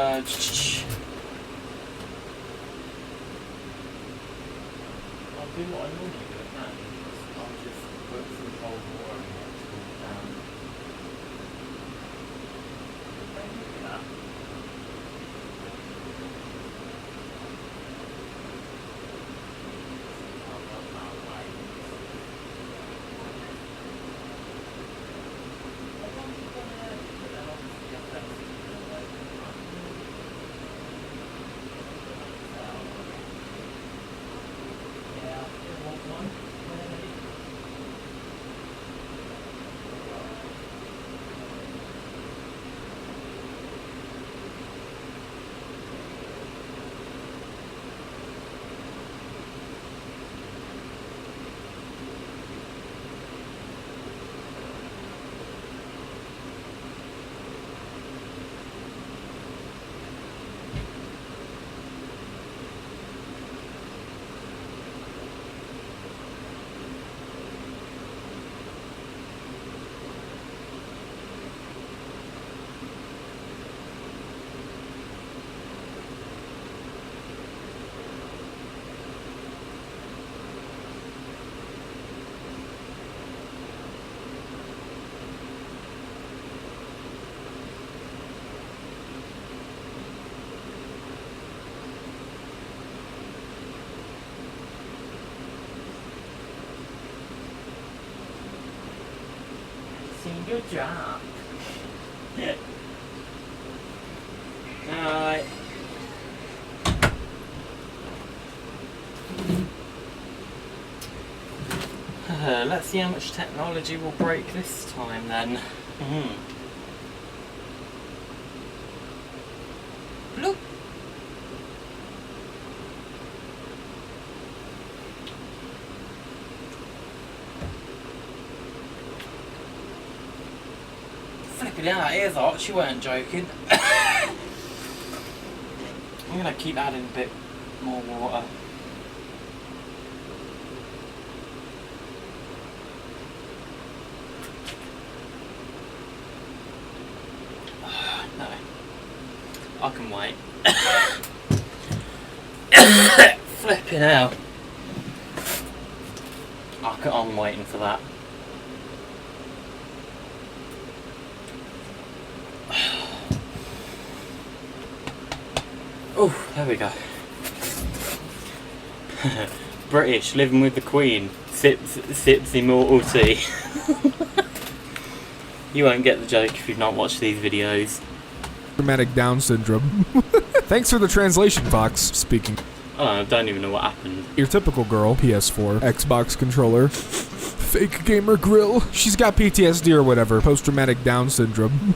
I'll do what I normally do, I'll just put some cold water in it to cool down. Martin, good job. Alright. Let's see how much technology will break this time then. Bloop. Flipping out, that ear's hot, she weren't joking. I'm gonna keep adding a bit more water. No. I can wait. Flipping out. I'm waiting for that. Oh, there we go. British, living with the Queen, sips immortal tea. You won't get the joke if you've not watched these videos. Dramatic Down syndrome. Thanks for the translation, Fox. Speaking. Oh, I don't even know what happened. Your typical girl, PS4, Xbox controller, fake gamer grill. She's got PTSD or whatever, post-traumatic Down syndrome.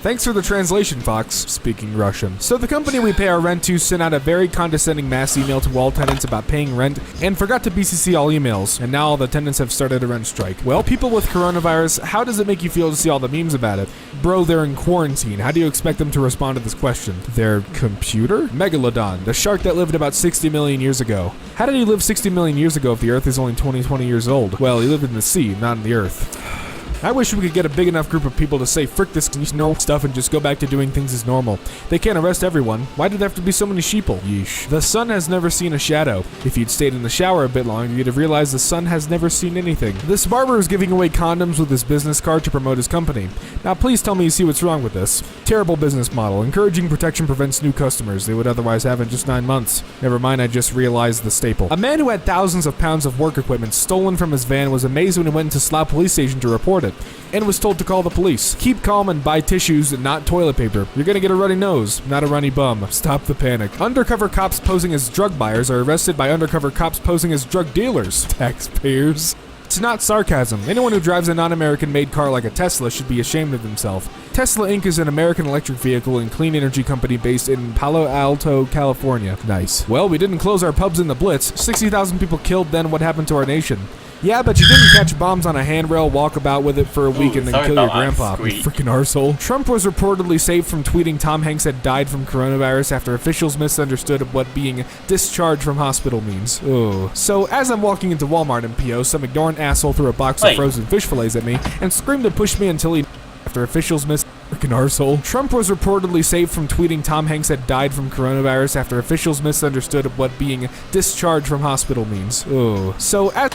Thanks for the translation, Fox. Speaking Russian. So the company we pay our rent to sent out a very condescending mass email to all tenants about paying rent and forgot to BCC all emails, and now all the tenants have started a rent strike. Well, people with coronavirus, how does it make you feel to see all the memes about it? Bro, they're in quarantine. How do you expect them to respond to this question? Their computer? Megalodon, the shark that lived about 60 million years ago. How did he live 60 million years ago if the Earth is only 20 years old? Well, he lived in the sea, not in the Earth. I wish we could get a big enough group of people to say frick this stuff and just go back to doing things as normal. They can't arrest everyone. Why do there have to be so many sheeple? Yeesh. The sun has never seen a shadow. If you'd stayed in the shower a bit longer, you'd have realized the sun has never seen anything. This barber is giving away condoms with his business card to promote his company. Now please tell me you see what's wrong with this. Terrible business model. Encouraging protection prevents new customers they would otherwise have in just 9 months. Never mind, I just realized the staple. A man who had thousands of pounds of work equipment stolen from his van was amazed when he went into Slough police station to report it, and was told to call the police. Keep calm and buy tissues and not toilet paper. You're gonna get a runny nose, not a runny bum. Stop the panic. Undercover cops posing as drug buyers are arrested by undercover cops posing as drug dealers. Taxpayers. It's not sarcasm. Anyone who drives a non-American made car like a Tesla should be ashamed of himself. Tesla Inc. is an American electric vehicle and clean energy company based in Palo Alto, California. Nice. Well, we didn't close our pubs in the Blitz. 60,000 people killed, then what happened to our nation? Yeah, but you didn't catch bombs on a handrail, walk about with it for a week, and then kill your grandpa, you freaking arsehole. Trump was reportedly saved from tweeting Tom Hanks had died from coronavirus after officials misunderstood what being discharged from hospital means. Oh. So, as I'm walking into Walmart in PO, some ignorant asshole threw a box of frozen fish fillets at me and screamed and pushed me until he after officials freaking arsehole. Trump was reportedly saved from tweeting Tom Hanks had died from coronavirus after officials misunderstood what being discharged from hospital means. Oh. So, as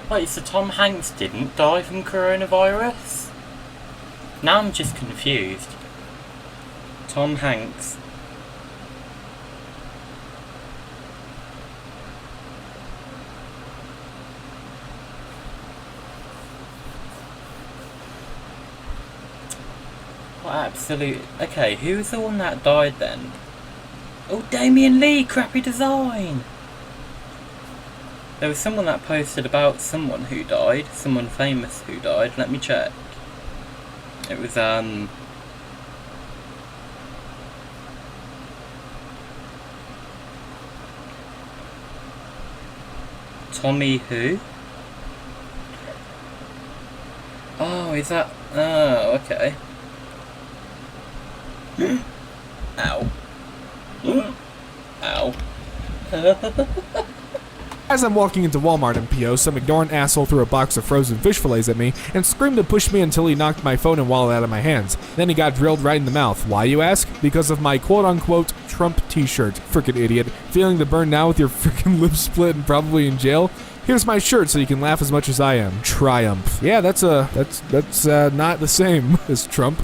Wait, so Tom Hanks didn't die from coronavirus? Now I'm just confused. Tom Hanks. What absolute... Okay, who was the one that died then? Oh, Damien Lee, crappy design! There was someone that posted about someone who died, someone famous who died. Let me check. It was, Tommy who? Oh, is that... Oh, okay. Ow. Ow. As I'm walking into Walmart in PO, some ignorant asshole threw a box of frozen fish fillets at me and screamed and pushed me until he knocked my phone and wallet out of my hands. Then he got drilled right in the mouth. Why, you ask? Because of my quote-unquote Trump t-shirt. Frickin' idiot. Feeling the burn now with your frickin' lips split and probably in jail? Here's my shirt so you can laugh as much as I am. Triumph. Yeah, that's not the same as Trump.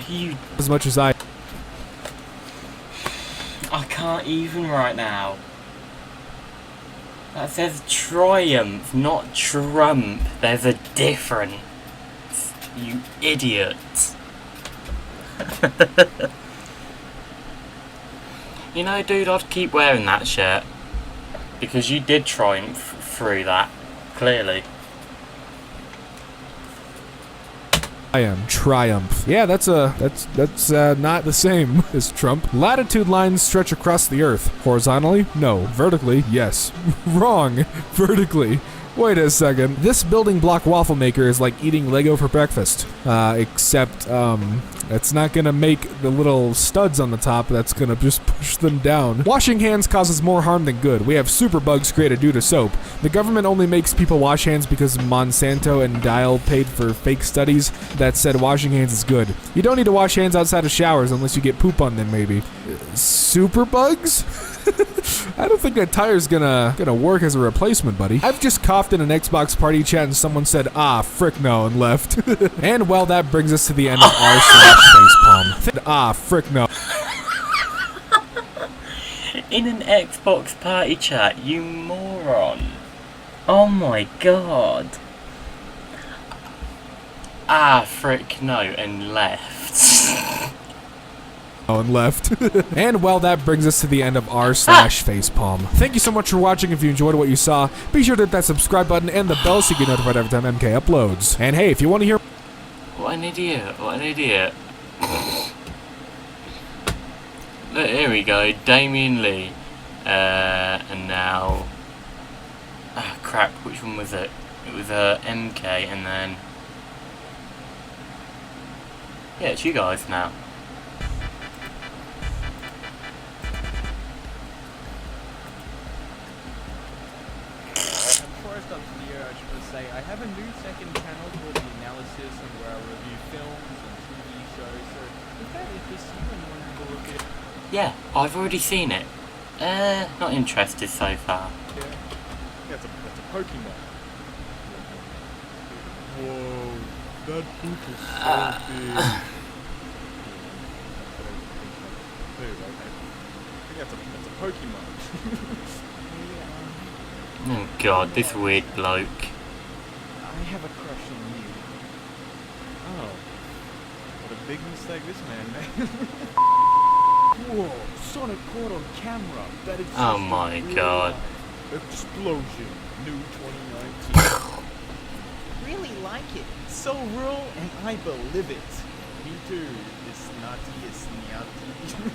You... As much as I can't even right now. That says triumph, not trump. There's a difference. You idiot. You know, dude, I'd keep wearing that shirt. Because you did triumph through that. Clearly. I am triumph. Yeah, that's not the same as Trump. Latitude lines stretch across the earth. Horizontally? No. Vertically? Yes. Wrong. Vertically. Wait a second. This building block waffle maker is like eating Lego for breakfast. Except, it's not gonna make the little studs on the top, that's gonna just push them down. Washing hands causes more harm than good. We have superbugs created due to soap. The government only makes people wash hands because Monsanto and Dial paid for fake studies that said washing hands is good. You don't need to wash hands outside of showers unless you get poop on them, maybe. Superbugs? I don't think that tire's gonna work as a replacement, buddy. I've just coughed in an Xbox party chat and someone said, ah, frick no, and left. And well, that brings us to the end of r/facepalm. Ah, frick no. In an Xbox party chat, you moron. Oh my god. Ah, frick no, and left. And left. And well, that brings us to the end of r/facepalm. Thank you so much for watching. If you enjoyed what you saw, be sure to hit that subscribe button and the bell so you get notified every time MK uploads. And hey, if you want to hear... What an idiot, what an idiot. Look, here we go, Damien Lee. And now... Ah, crap, which one was it? It was MK and then... Yeah, it's you guys now. I have a new second channel called The Analysis and where I review films and TV shows, so if that interests you and you want to have a look at it... Yeah, I've already seen it. Not interested so far. Yeah, that's a Pokemon. Whoa, that poop is so big. I think that's a Pokemon. Oh god, this weird bloke. I have a crush on you. Oh. What a big mistake this man made. Whoa, Sonic caught on camera. That exists Oh my god. Explosion. New 2019. Really like it. So real and I believe it. Me too. It's naughty, it's naughty.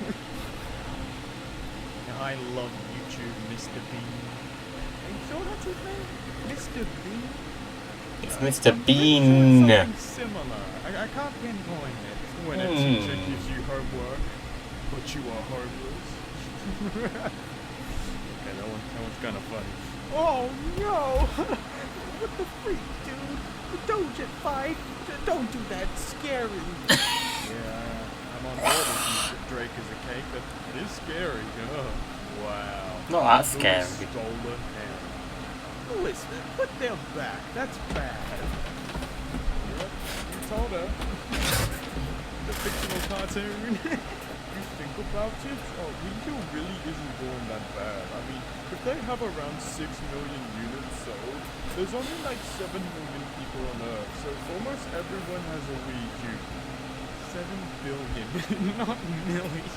I love YouTube, Mr. Bean. Are you sure that's his name? Mr. Bean? It's Mr. Bean. Something similar. I can't pinpoint it. When a teacher gives you homework, but you are homeless. Okay, that one's kind of funny. Oh no! What the freak, dude? Doja 5. Don't do that. It's scary. Yeah, I'm on board with you. Drake is a cake, but it is scary. Wow. Not that scary. Stolen hair. Listen, put them back. That's bad. Yep, you told her. The fictional cartoon. You think about it? Oh, Ringo really isn't going that bad. I mean, if they have around 6 million units sold, there's only like 7 million people on Earth, so almost everyone has a Wii U. 7 billion, not million.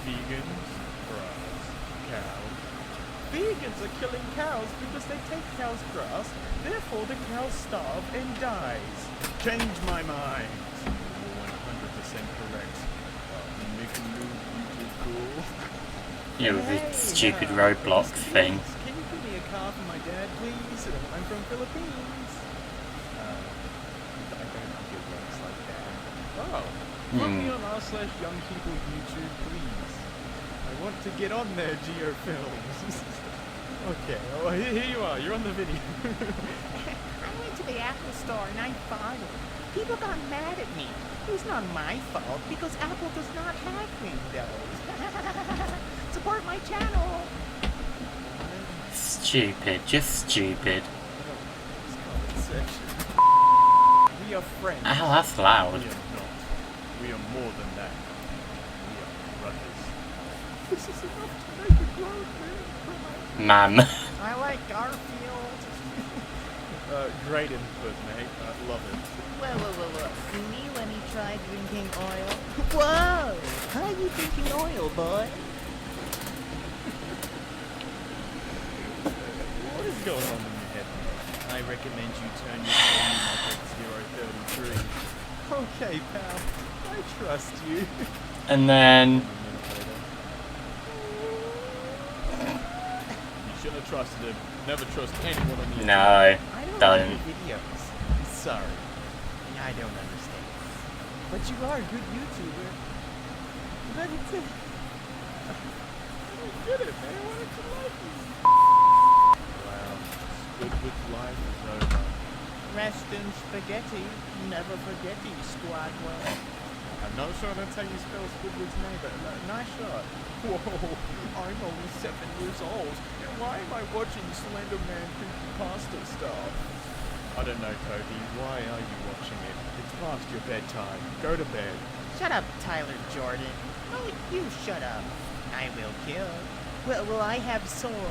Vegans, fries, cows. Vegans are killing cows because they take cows' grass, therefore the cows starve and dies. Change my mind. You're 100% correct. Make a new YouTube cool. Yeah, with this stupid Roblox thing. Can you give me a car for my dad, please? I'm from Philippines. I don't think it works like that. Oh, put me on r/Young People YouTube, please. I want to get on there, GeoFilms. Okay, oh, here you are. You're on the video. I went to the Apple store and I filed. People got mad at me. It was not my fault because Apple does not have Windows. Support my channel. Stupid, just stupid. We are friends. Ow, that's loud. We are not. We are more than that. We are brothers. This is enough to make a grown man cry. Man. I like Garfield. Great input, mate. Love it. Well. Me when he tried drinking oil. Whoa! How you drinking oil, boy? What is going on in your head, mate? I recommend you turn your volume up at 033. Okay, pal. I trust you. And then A minute later. You shouldn't have trusted him. Never trust anyone on the internet. no, I don't don't. like your videos. Sorry. I don't understand. But you are a good YouTuber. But it's a... I get it, man. Why don't you like me? Wow. Squidward's life is over. Rest in spaghetti. Never forgetty, Squadwell. I'm not sure that's how you spell Squidward's name, but nice shot. Whoa, I'm only 7 years old. And why am I watching Slender Man creepypasta stuff? I don't know, Toby. Why are you watching it? It's past your bedtime. Go to bed. Shut up, Tyler Jordan. Oh, you shut up. I will kill. Well, I have sword. Tell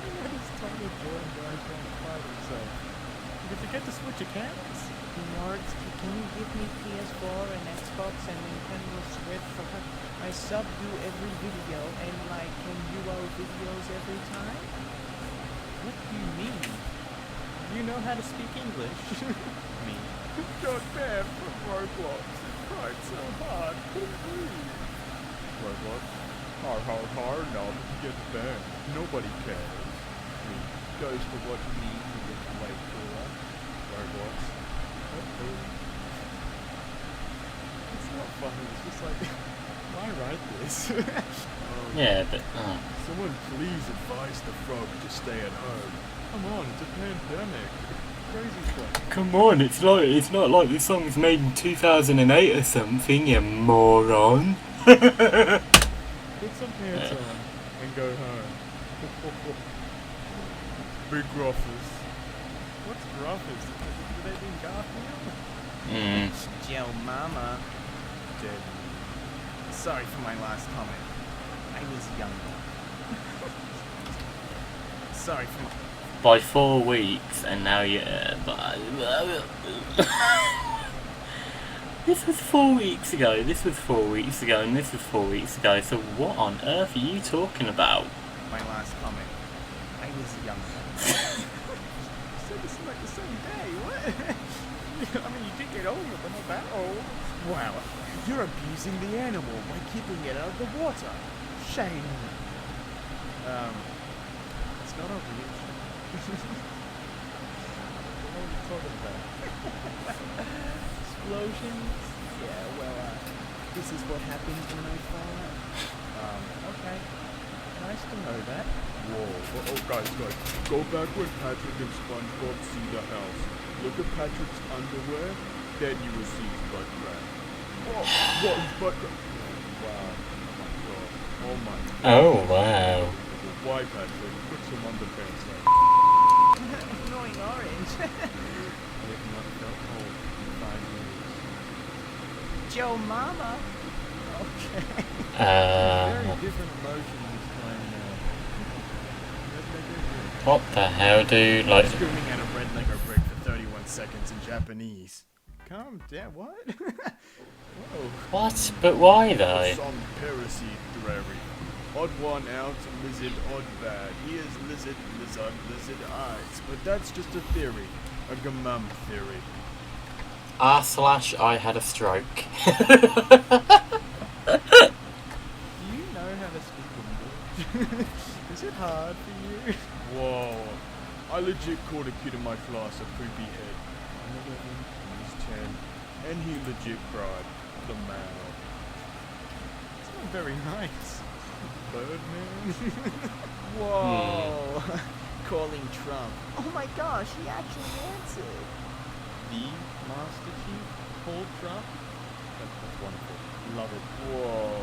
me what he's Tyler Jordan guy trying to fight himself. Did you forget to switch accounts? Nards, can you give me PS4 and Xbox and Nintendo Switch for her? I sub you every video and like can you videos every time? What do you mean? Do you know how to speak English? Me. Got banned from Roblox. Tried so hard. Couldn't breathe. Roblox. Har. Now that you get banned. Nobody cares. Me. Goes to watch me who is way cooler. Roblox. It's not funny. It's just like, why write this? Yeah, but Someone please advise the frog to stay at home. Come on, it's a pandemic. Crazy stuff. come on, it's not like this song's made in 2008 or something, you moron. Put some pants on and go home. Big Gruffers. What's Gruffers? Do they mean Garfield? Joe Mama. Dead. Sorry for my last comment. I was younger. Sorry for my... By 4 weeks, and now you're... This was 4 weeks ago, this was 4 weeks ago, and this was 4 weeks ago, so what on earth are you talking about? My last comment. I was younger. You said this is like the same day, what? I mean, you did get older, but not that old. Wow, you're abusing the animal by keeping it out of the water. Shame. It's not over yet. What are you talking about? Explosions? Yeah, well, this is what happens when I fall out. Okay. Nice to know that. Whoa, guys, go back when Patrick and SpongeBob see the house. Look at Patrick's underwear, then you will see his butt crack. Whoa, what, his butt crack? Wow, oh my god. Oh, wow. Why, Patrick? Put some underpants on. Annoying orange. I have not felt cold in 5 years. Joe Mama. Okay. Very different emotion this time now. What the hell, dude? Like, Screaming at a red Lego brick for 31 seconds in Japanese. Calm down, what? Whoa. what? But why though? Some heresy theory. Odd one out, lizard, odd bad. Ears, lizard, eyes. But that's just a theory. A gamum theory. R/ I had a stroke. Do you know how to speak English? Is it hard for you? Whoa. I legit called a kid in my class a poopy head. I'm 11, he's 10, and he legit cried. The mouth. It's not very nice. Birdman. Whoa. Calling Trump. Oh my gosh, he actually answered. The Master Chief called Trump? That's wonderful. Love it. Whoa.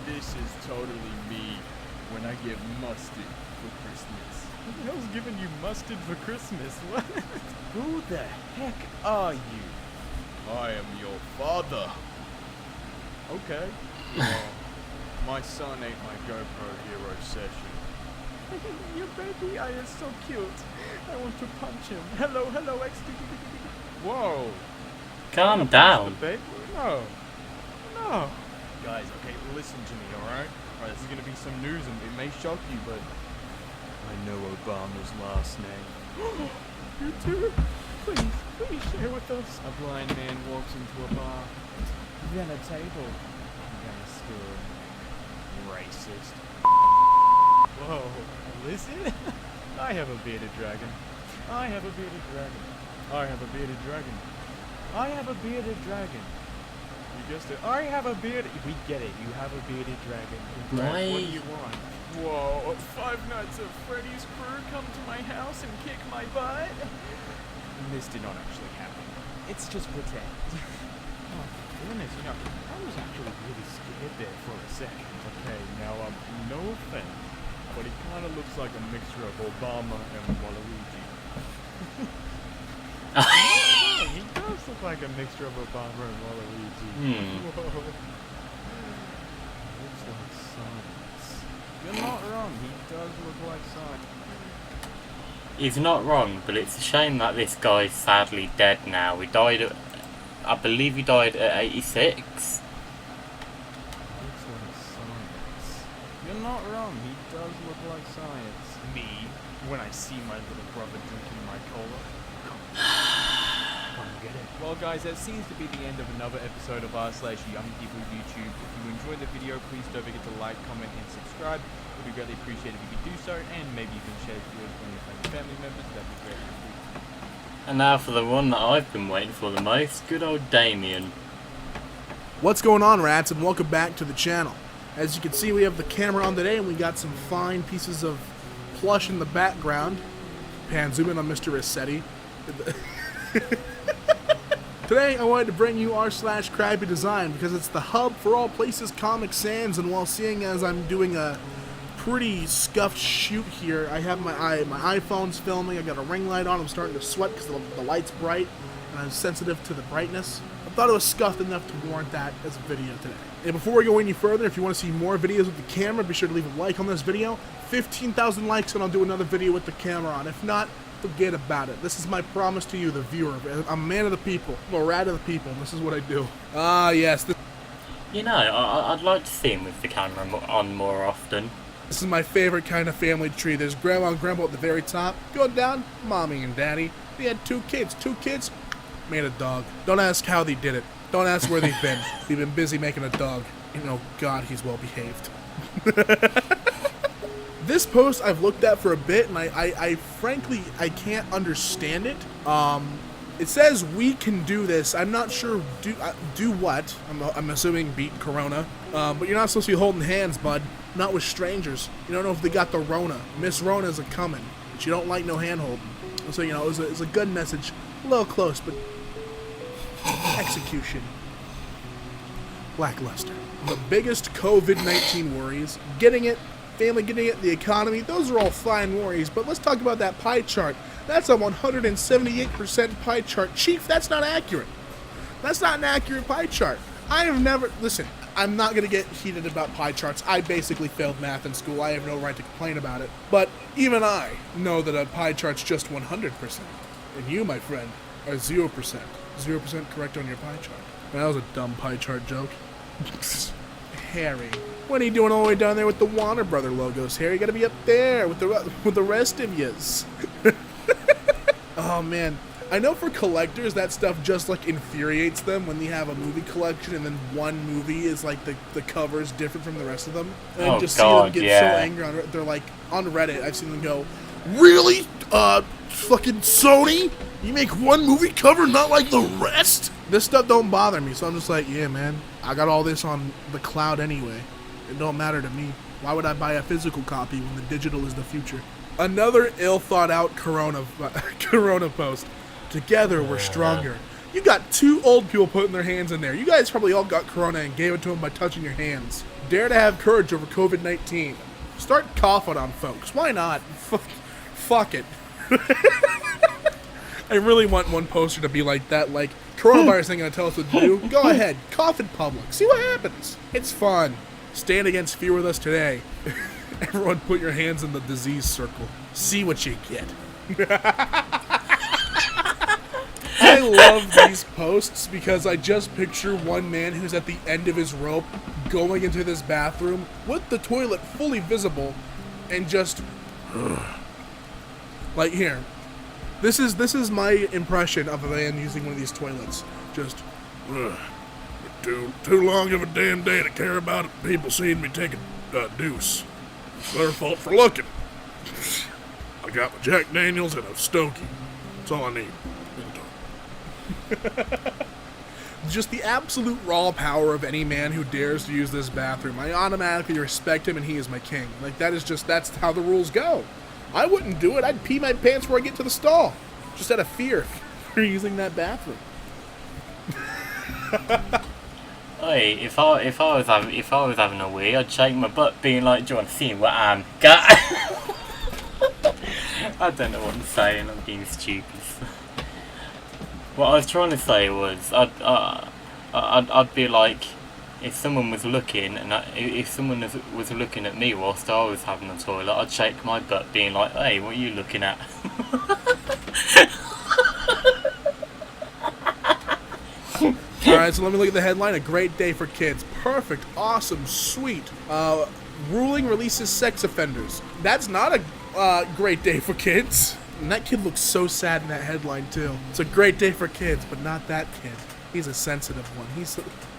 This is totally me when I get mustard for Christmas. Who the hell's giving you mustard for Christmas? What? Who the heck are you? I am your father. Okay. Well, my son ate my GoPro Hero session. Your baby eye is so cute. I want to punch him. Hello, hello, Whoa. Calm down. Babe? No. No. Guys, okay, listen to me, alright? Alright, this is gonna be some news and it may shock you, but I know Obama's last name. You too? Please share with us. A blind man walks into a bar, then a table, then a stool. Racist. Whoa, listen? I have a bearded dragon. I have a bearded dragon. I have a bearded dragon. I have a bearded dragon. You guessed it. I have a beard. We get it. You have a bearded dragon. Why? What do you want? Whoa, Five Nights at Freddy's crew come to my house and kick my butt? This did not actually happen. It's just pretend. Oh, goodness, you know, I was actually really scared there for a second. Okay, now, no offense, but he kind of looks like a mixture of Obama and Waluigi. Oh, he does look like a mixture of Obama and Waluigi. Whoa. Looks like science. You're not wrong, he does look like science. He's not wrong, but it's a shame that this guy's sadly dead now. He died at, I believe he died at 86. Looks like science. You're not wrong, he does look like science. Me, when I see my little brother drinking my cola. Come get it. Well guys, that seems to be the end of another episode of r/Young People YouTube. If you enjoyed the video, please don't forget to like, comment and subscribe. It would be greatly appreciated if you could do so, and maybe you can share it with your friends and family members. That'd be greatly appreciated. And now for the one that I've been waiting for the most, good old Damien. What's going on, rats, and welcome back to the channel. As you can see, we have the camera on today, and we got some fine pieces of plush in the background. Zoom in on Mr. Rossetti. Today, I wanted to bring you r/Crappy Design because it's the hub for all places Comic Sans, and while seeing as I'm doing a pretty scuffed shoot here, I have my iPhone's filming, I got a ring light on, I'm starting to sweat because the light's bright, and I'm sensitive to the brightness. I thought it was scuffed enough to warrant that as a video today. And before we go any further, if you want to see more videos with the camera, be sure to leave a like on this video. 15,000 likes and I'll do another video with the camera on. If not, forget about it. This is my promise to you, the viewer. I'm a man of the people. I'm a rat of the people, and this is what I do. Ah, yes. You know, I'd like to see him with the camera on more often. This is my favorite kind of family tree. There's grandma and grandpa at the very top. Going down, mommy and daddy. They had two kids. Two kids made a dog. Don't ask how they did it. Don't ask where they've been. They've been busy making a dog. You know, God, he's well behaved. This post I've looked at for a bit, and I frankly, I can't understand it. It says we can do this. I'm not sure do what. I'm assuming beat Corona. But you're not supposed to be holding hands, bud. Not with strangers. You don't know if they got the Rona. Miss Rona's a-coming. But you don't like no hand-holding. So, you know, it was a good message. A little close, but execution. Lackluster. The biggest COVID-19 worries, getting it, family getting it, the economy, those are all fine worries, but let's talk about that pie chart. That's a 178% pie chart. Chief, that's not accurate. That's not an accurate pie chart. I have never, listen, I'm not going to get heated about pie charts. I basically failed math in school. I have no right to complain about it. But even I know that a pie chart's just 100%. And you, my friend, are 0%. 0% correct on your pie chart. That was a dumb pie chart joke. Harry, what are you doing all the way down there with the Warner Brother logos? Harry, you gotta be up there with the rest of yous. Oh man, I know for collectors that stuff just like infuriates them when they have a movie collection and then one movie is like the cover is different from the rest of them. And I just see them get so angry on it. They're like on Reddit. I've seen them go, "Really? Fucking Sony? You make one movie cover not like the rest?" This stuff don't bother me, so I'm just like, yeah, man, I got all this on the cloud anyway. It don't matter to me. Why would I buy a physical copy when the digital is the future? Another ill-thought-out Corona post. Together, we're stronger. You got two old people putting their hands in there. You guys probably all got Corona and gave it to them by touching your hands. Dare to have courage over COVID-19. Start coughing on folks. Why not? Fuck it. I really want one poster to be like that, like, coronavirus ain't gonna tell us what to do. Go ahead, cough in public. See what happens. It's fun. Stand against fear with us today. Everyone put your hands in the disease circle. See what you get. I love these posts because I just picture one man who's at the end of his rope going into this bathroom with the toilet fully visible and just like here. This is my impression of a man using one of these toilets. Just too long of a damn day to care about people seeing me take a deuce. It's their fault for looking. I got my Jack Daniels and a Stokey. That's all I need. Just the absolute raw power of any man who dares to use this bathroom. I automatically respect him and he is my king. Like, that's how the rules go. I wouldn't do it. I'd pee my pants before I get to the stall. Just out of fear for using that bathroom. Hey, if I was having a wee, I'd shake my butt, being like, "Do you want to see what I'm got?" I don't know what I'm saying. I'm being stupid. What I was trying to say was, I'd be like, if someone was looking, and if someone was looking at me whilst I was having a toilet, I'd shake my butt, being like, "Hey, what are you looking at?" Alright, so let me look at the headline. A great day for kids. Perfect, awesome, sweet. Ruling releases sex offenders. That's not a great day for kids. And that kid looks so sad in that headline too. It's a great day for kids, but not that kid. He's a sensitive one.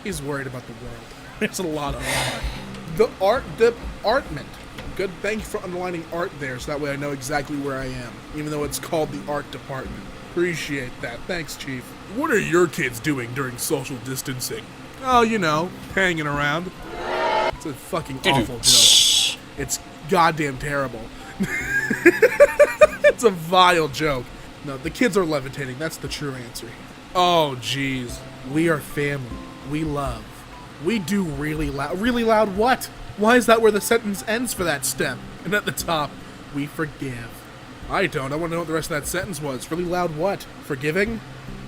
He's worried about the world. There's a lot of art. The artment. Good, thank you for underlining art there, so that way I know exactly where I am, even though it's called the art department. Appreciate that. Thanks, Chief. What are your kids doing during social distancing? Oh, you know, hanging around. It's a fucking awful joke. It's goddamn terrible. It's a vile joke. No, the kids are levitating. That's the true answer. Oh, jeez. We are family. We love. We do really loud. Really loud what? Why is that where the sentence ends for that step? And at the top, we forgive. I don't. I want to know what the rest of that sentence was. Really loud what? Forgiving?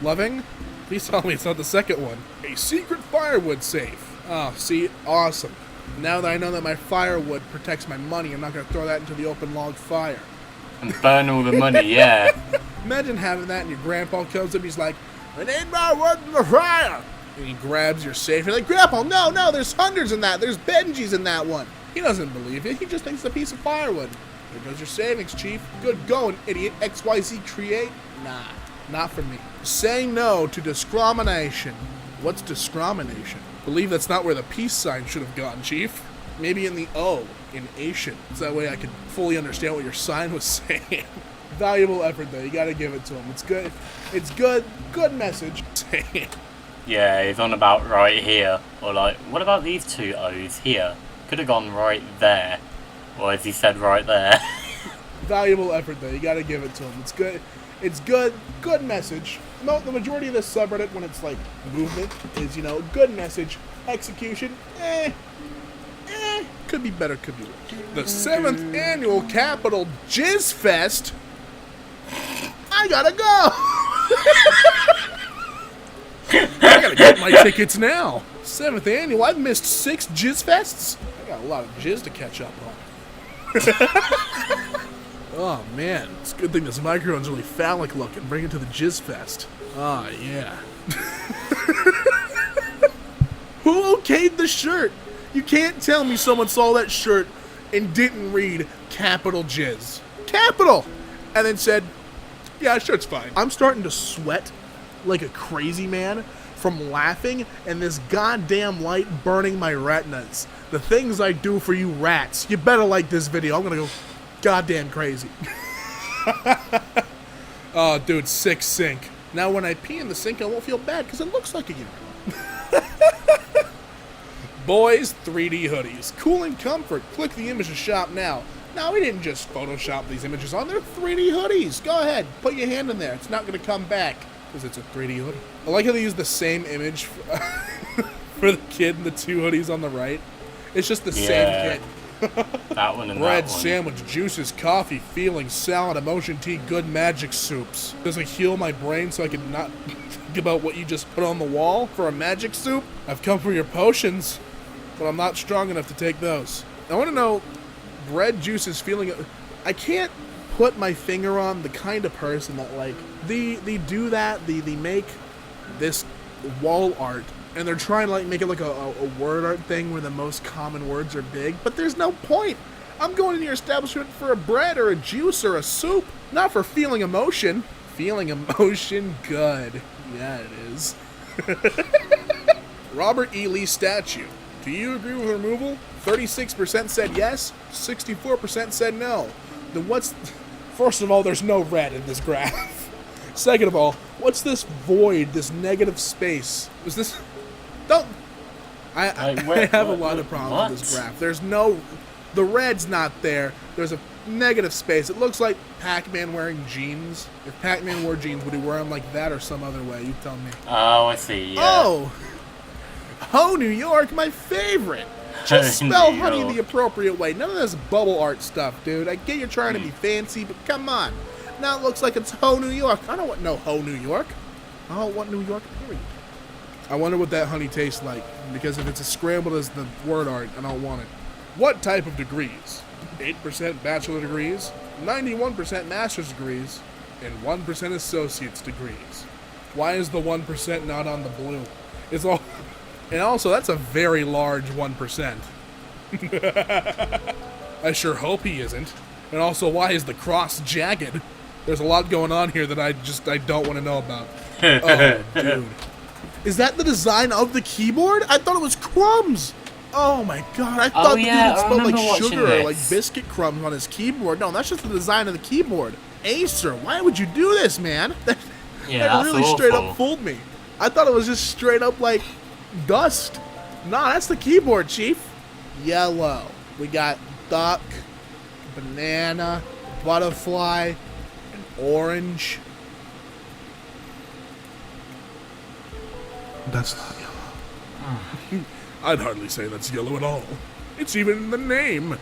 Loving? Please tell me it's not the second one. A secret firewood safe. Oh, see? Awesome. Now that I know that my firewood protects my money, I'm not going to throw that into the open log fire. And burn all the money, yeah. Imagine having that and your grandpa comes up, he's like, "I need my wood in the fire!" And he grabs your safe. You're like, "Grandpa, no, there's hundreds in that. There's Benjis in that one." He doesn't believe it. He just thinks it's a piece of firewood. There goes your savings, Chief. Good going, idiot. XYZ create? Nah, not for me. Say no to discrimination. What's discrimination? Believe that's not where the peace sign should have gone, Chief. Maybe in the O, in Asian. So that way I could fully understand what your sign was saying. Valuable effort, though. You gotta give it to him. It's good. It's good. Good message. Yeah, he's on about right here. Or like, what about these two O's here? Could have gone right there. Or as he said, right there. Valuable effort, though. You gotta give it to him. It's good. It's good. Good message. No, the majority of this subreddit, when it's like movement, is, you know, good message. Execution, could be better, could be worse. The 7th annual Capital Jizz Fest. I gotta go. I gotta get my tickets now. 7th annual. I've missed 6 Jizz Fests. I got a lot of jizz to catch up on. Oh man, it's a good thing this microphone's really phallic looking. Bring it to the Jizz Fest. Oh yeah. Who okayed the shirt? You can't tell me someone saw that shirt and didn't read Capital Jizz. Capital! And then said, yeah, shirt's fine. I'm starting to sweat like a crazy man from laughing and this goddamn light burning my retinas. The things I do for you rats. You better like this video. I'm gonna go goddamn crazy. Oh, dude, sick sink. Now when I pee in the sink, I won't feel bad because it looks like a urine. Boys 3D hoodies. Cool and comfort. Click the image to shop now. Now, we didn't just Photoshop these images on. They're 3D hoodies. Go ahead. Put your hand in there. It's not going to come back because it's a 3D hoodie. I like how they use the same image for the kid and the 2 hoodies on the right. It's just the same kid. That one and Bread, that one. sandwich, juices, coffee, feelings, salad, emotion tea, good magic soups. Does it heal my brain so I can not think about what you just put on the wall for a magic soup? I've come for your potions, but I'm not strong enough to take those. I want to know, bread juice is feeling. I can't put my finger on the kind of person that like they do that. They make this wall art and they're trying to like make it like a word art thing where the most common words are big. But there's no point. I'm going to your establishment for a bread or a juice or a soup, not for feeling emotion. Feeling emotion, good. Yeah, it is. Robert E. Lee statue. Do you agree with removal? 36% said yes, 64% said no. Then what's... First of all, there's no red in this graph. Second of all, what's this void, this negative space? Is this... Don't... I have a lot of problems with this graph. There's no... The red's not there. There's a negative space. It looks like Pac-Man wearing jeans. If Pac-Man wore jeans, would he wear them like that or some other way? You tell me. Oh, I see, yeah. Oh! Ho, New York, my favorite! Just spell honey the appropriate way. None of this bubble art stuff, dude. I get you're trying to be fancy, but come on. Now it looks like it's Ho, New York. I don't want no Ho, New York. I don't want New York, period. I wonder what that honey tastes like, because if it's as scrambled as the word art, I don't want it. What type of degrees? 8% bachelor degrees, 91% master's degrees, and 1% associate's degrees. Why is the 1% not on the blue? It's all... And also, that's a very large 1%. I sure hope he isn't. And also, why is the cross jagged? There's a lot going on here that I don't want to know about. Oh, dude. Is that the design of the keyboard? I thought it was crumbs. Oh my god, I thought the dude had spelled like sugar or like biscuit crumbs on his keyboard. No, that's just the design of the keyboard. Acer, why would you do this, man? That really straight up fooled me. I thought it was just straight up like dust. Nah, that's the keyboard, Chief. Yellow. We got duck, banana, butterfly, and orange. That's not yellow. I'd hardly say that's yellow at all. It's even in the name.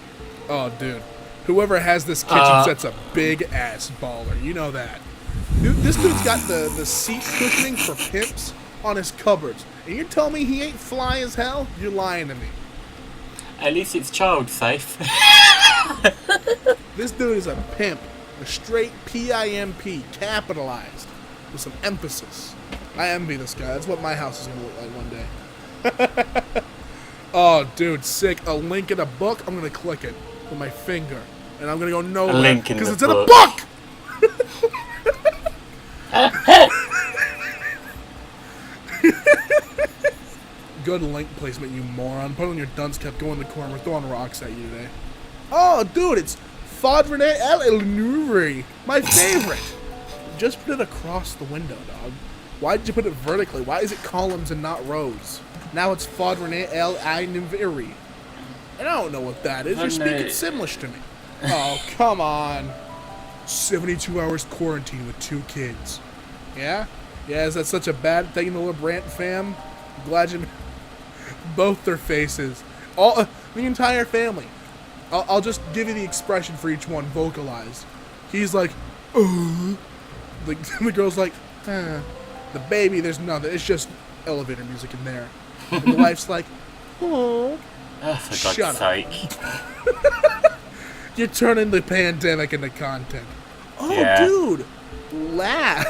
Oh, dude. Whoever has this kitchen set's a big-ass baller. You know that. Dude, this dude's got the seat cushioning for pimps on his cupboards. And you're telling me he ain't fly as hell? You're lying to me. At least it's child safe. This dude is a pimp. A straight P-I-M-P. Capitalized. With some emphasis. I envy this guy. That's what my house is going to look like one day. Oh, dude, sick. A link in a book? I'm going to click it with my finger. And I'm going to go nowhere. Because it's in a book! Good link placement, you moron. Put on your dunce cap. Go in the corner. We're throwing rocks at you today. Oh, dude, it's Fadrene El Nouvre. My favorite. Just put it across the window, dog. Why did you put it vertically? Why is it columns and not rows? Now it's Fadrene El Nouvre. And I don't know what that is. You're speaking Simlish to me. Oh, come on. 72 hours quarantine with 2 kids. Yeah? Yeah, is that such a bad thing to live rant, fam? I'm glad you... Both their faces. All the entire family. I'll just give you the expression for each one, vocalized. He's like, the girl's like, The baby, there's nothing. It's just elevator music in there. And the wife's like, oh. For God's sake. You're turning the pandemic into content. Oh, yeah. Dude. Laugh.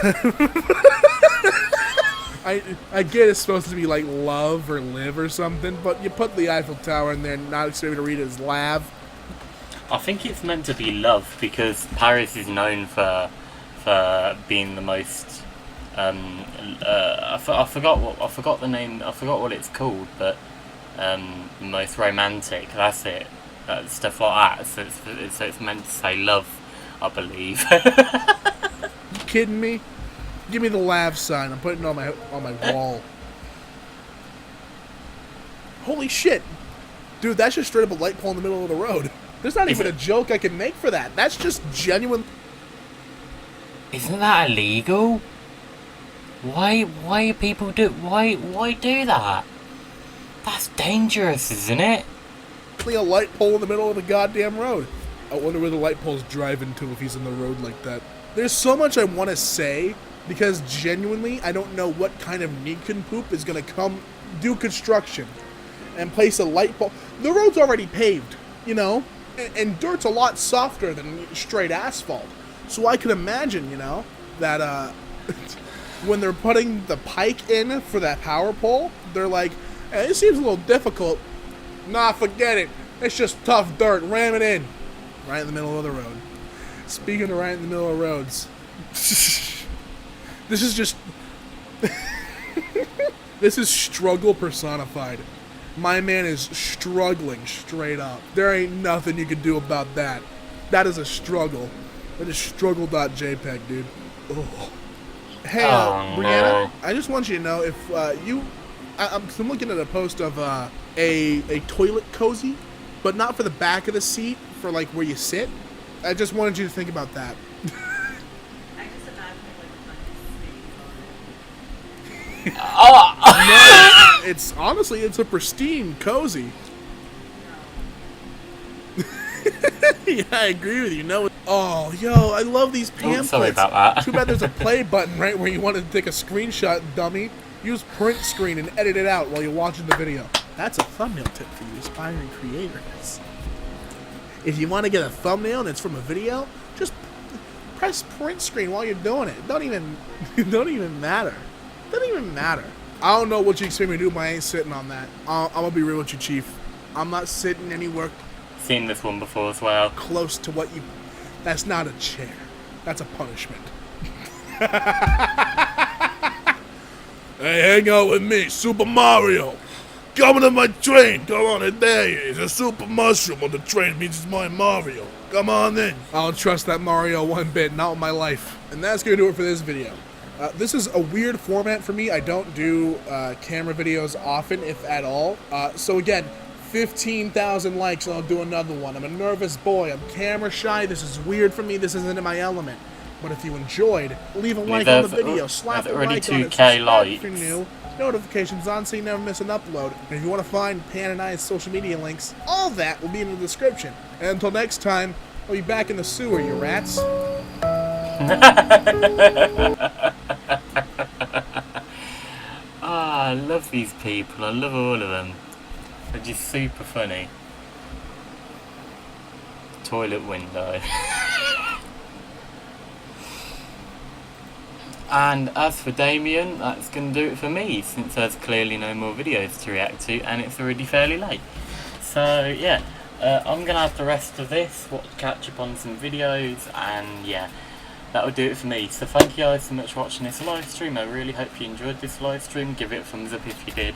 I get it's supposed to be like love or live or something, but you put the Eiffel Tower in there and not expect me to read it as laugh. I think it's meant to be love because Paris is known for being the most I forgot the name. I forgot what it's called, but the most romantic. That's it. Stuff like that. So it's meant to say love, I believe. You kidding me? Give me the laugh sign. I'm putting it on my wall. Holy shit, dude! That's just straight up a light pole in the middle of the road. There's not even a joke I can make for that. That's just genuine. Isn't that illegal? Why do people do? Why do that? That's dangerous, isn't it? A light pole in the middle of the goddamn road. I wonder where the light pole's driving to if he's in the road like that. There's so much I want to say because genuinely I don't know what kind of nincompoop is gonna come do construction and place a light pole. The road's already paved, you know. and dirt's a lot softer than straight asphalt. So I can imagine, you know, that when they're putting the pike in for that power pole, they're like, hey, this seems a little difficult. Nah, forget it. It's just tough dirt. Ram it in. Right in the middle of the road. Speaking of right in the middle of roads, this is just... this is struggle personified. My man is struggling straight up. There ain't nothing you can do about that. That is a struggle. That is struggle.jpg, dude. Ugh. Hey, Brianna, no. I just want you to know if I'm looking at a post of a toilet cozy, but not for the back of the seat, for like where you sit. I just wanted you to think about that. Oh! No, it's honestly, it's a pristine cozy. Yeah, I agree with you. No. Oh, yo, I love these pamphlets. Sorry about that. Too bad there's a play button right where you want to take a screenshot, dummy. Use print screen and edit it out while you're watching the video. That's a thumbnail tip for you aspiring creators. If you want to get a thumbnail and it's from a video, just press print screen while you're doing it. Don't even matter. Doesn't even matter. I don't know what you expect me to do, but I ain't sitting on that. I'm gonna be real with you, Chief. I'm not sitting anywhere Seen this one before as well. close to what you... That's not a chair. That's a punishment. Hey, hang out with me, Super Mario. Come to my train. Come on, there he is. A super mushroom on the train means it's my Mario. Come on in. I don't trust that Mario one bit, not with my life. And that's gonna do it for this video. This is a weird format for me. I don't do camera videos often, if at all. So again, 15,000 likes and I'll do another one. I'm a nervous boy. I'm camera shy. This is weird for me. This isn't in my element. But if you enjoyed, leave a like on the video. Slap a like on it. 2K likes. If you're new, notifications on so you never miss an upload. And if you want to find Pan and I's social media links, all that will be in the description. And until next time, I'll be back in the sewer, you rats. I love these people. I love all of them. They're just super funny. Toilet window. And as for Damien, that's going to do it for me, since there's clearly no more videos to react to and it's already fairly late. So yeah, I'm going to have the rest of this, catch up on some videos, and yeah, that'll do it for me. So thank you guys so much for watching this live stream. I really hope you enjoyed this live stream. Give it a thumbs up if you did.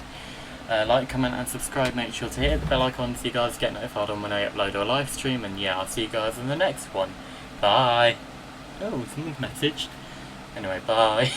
Like, comment and subscribe. Make sure to hit the bell icon so you guys get notified on when I upload a live stream. And yeah, I'll see you guys in the next one. Bye. Oh, someone's messaged. Anyway, bye.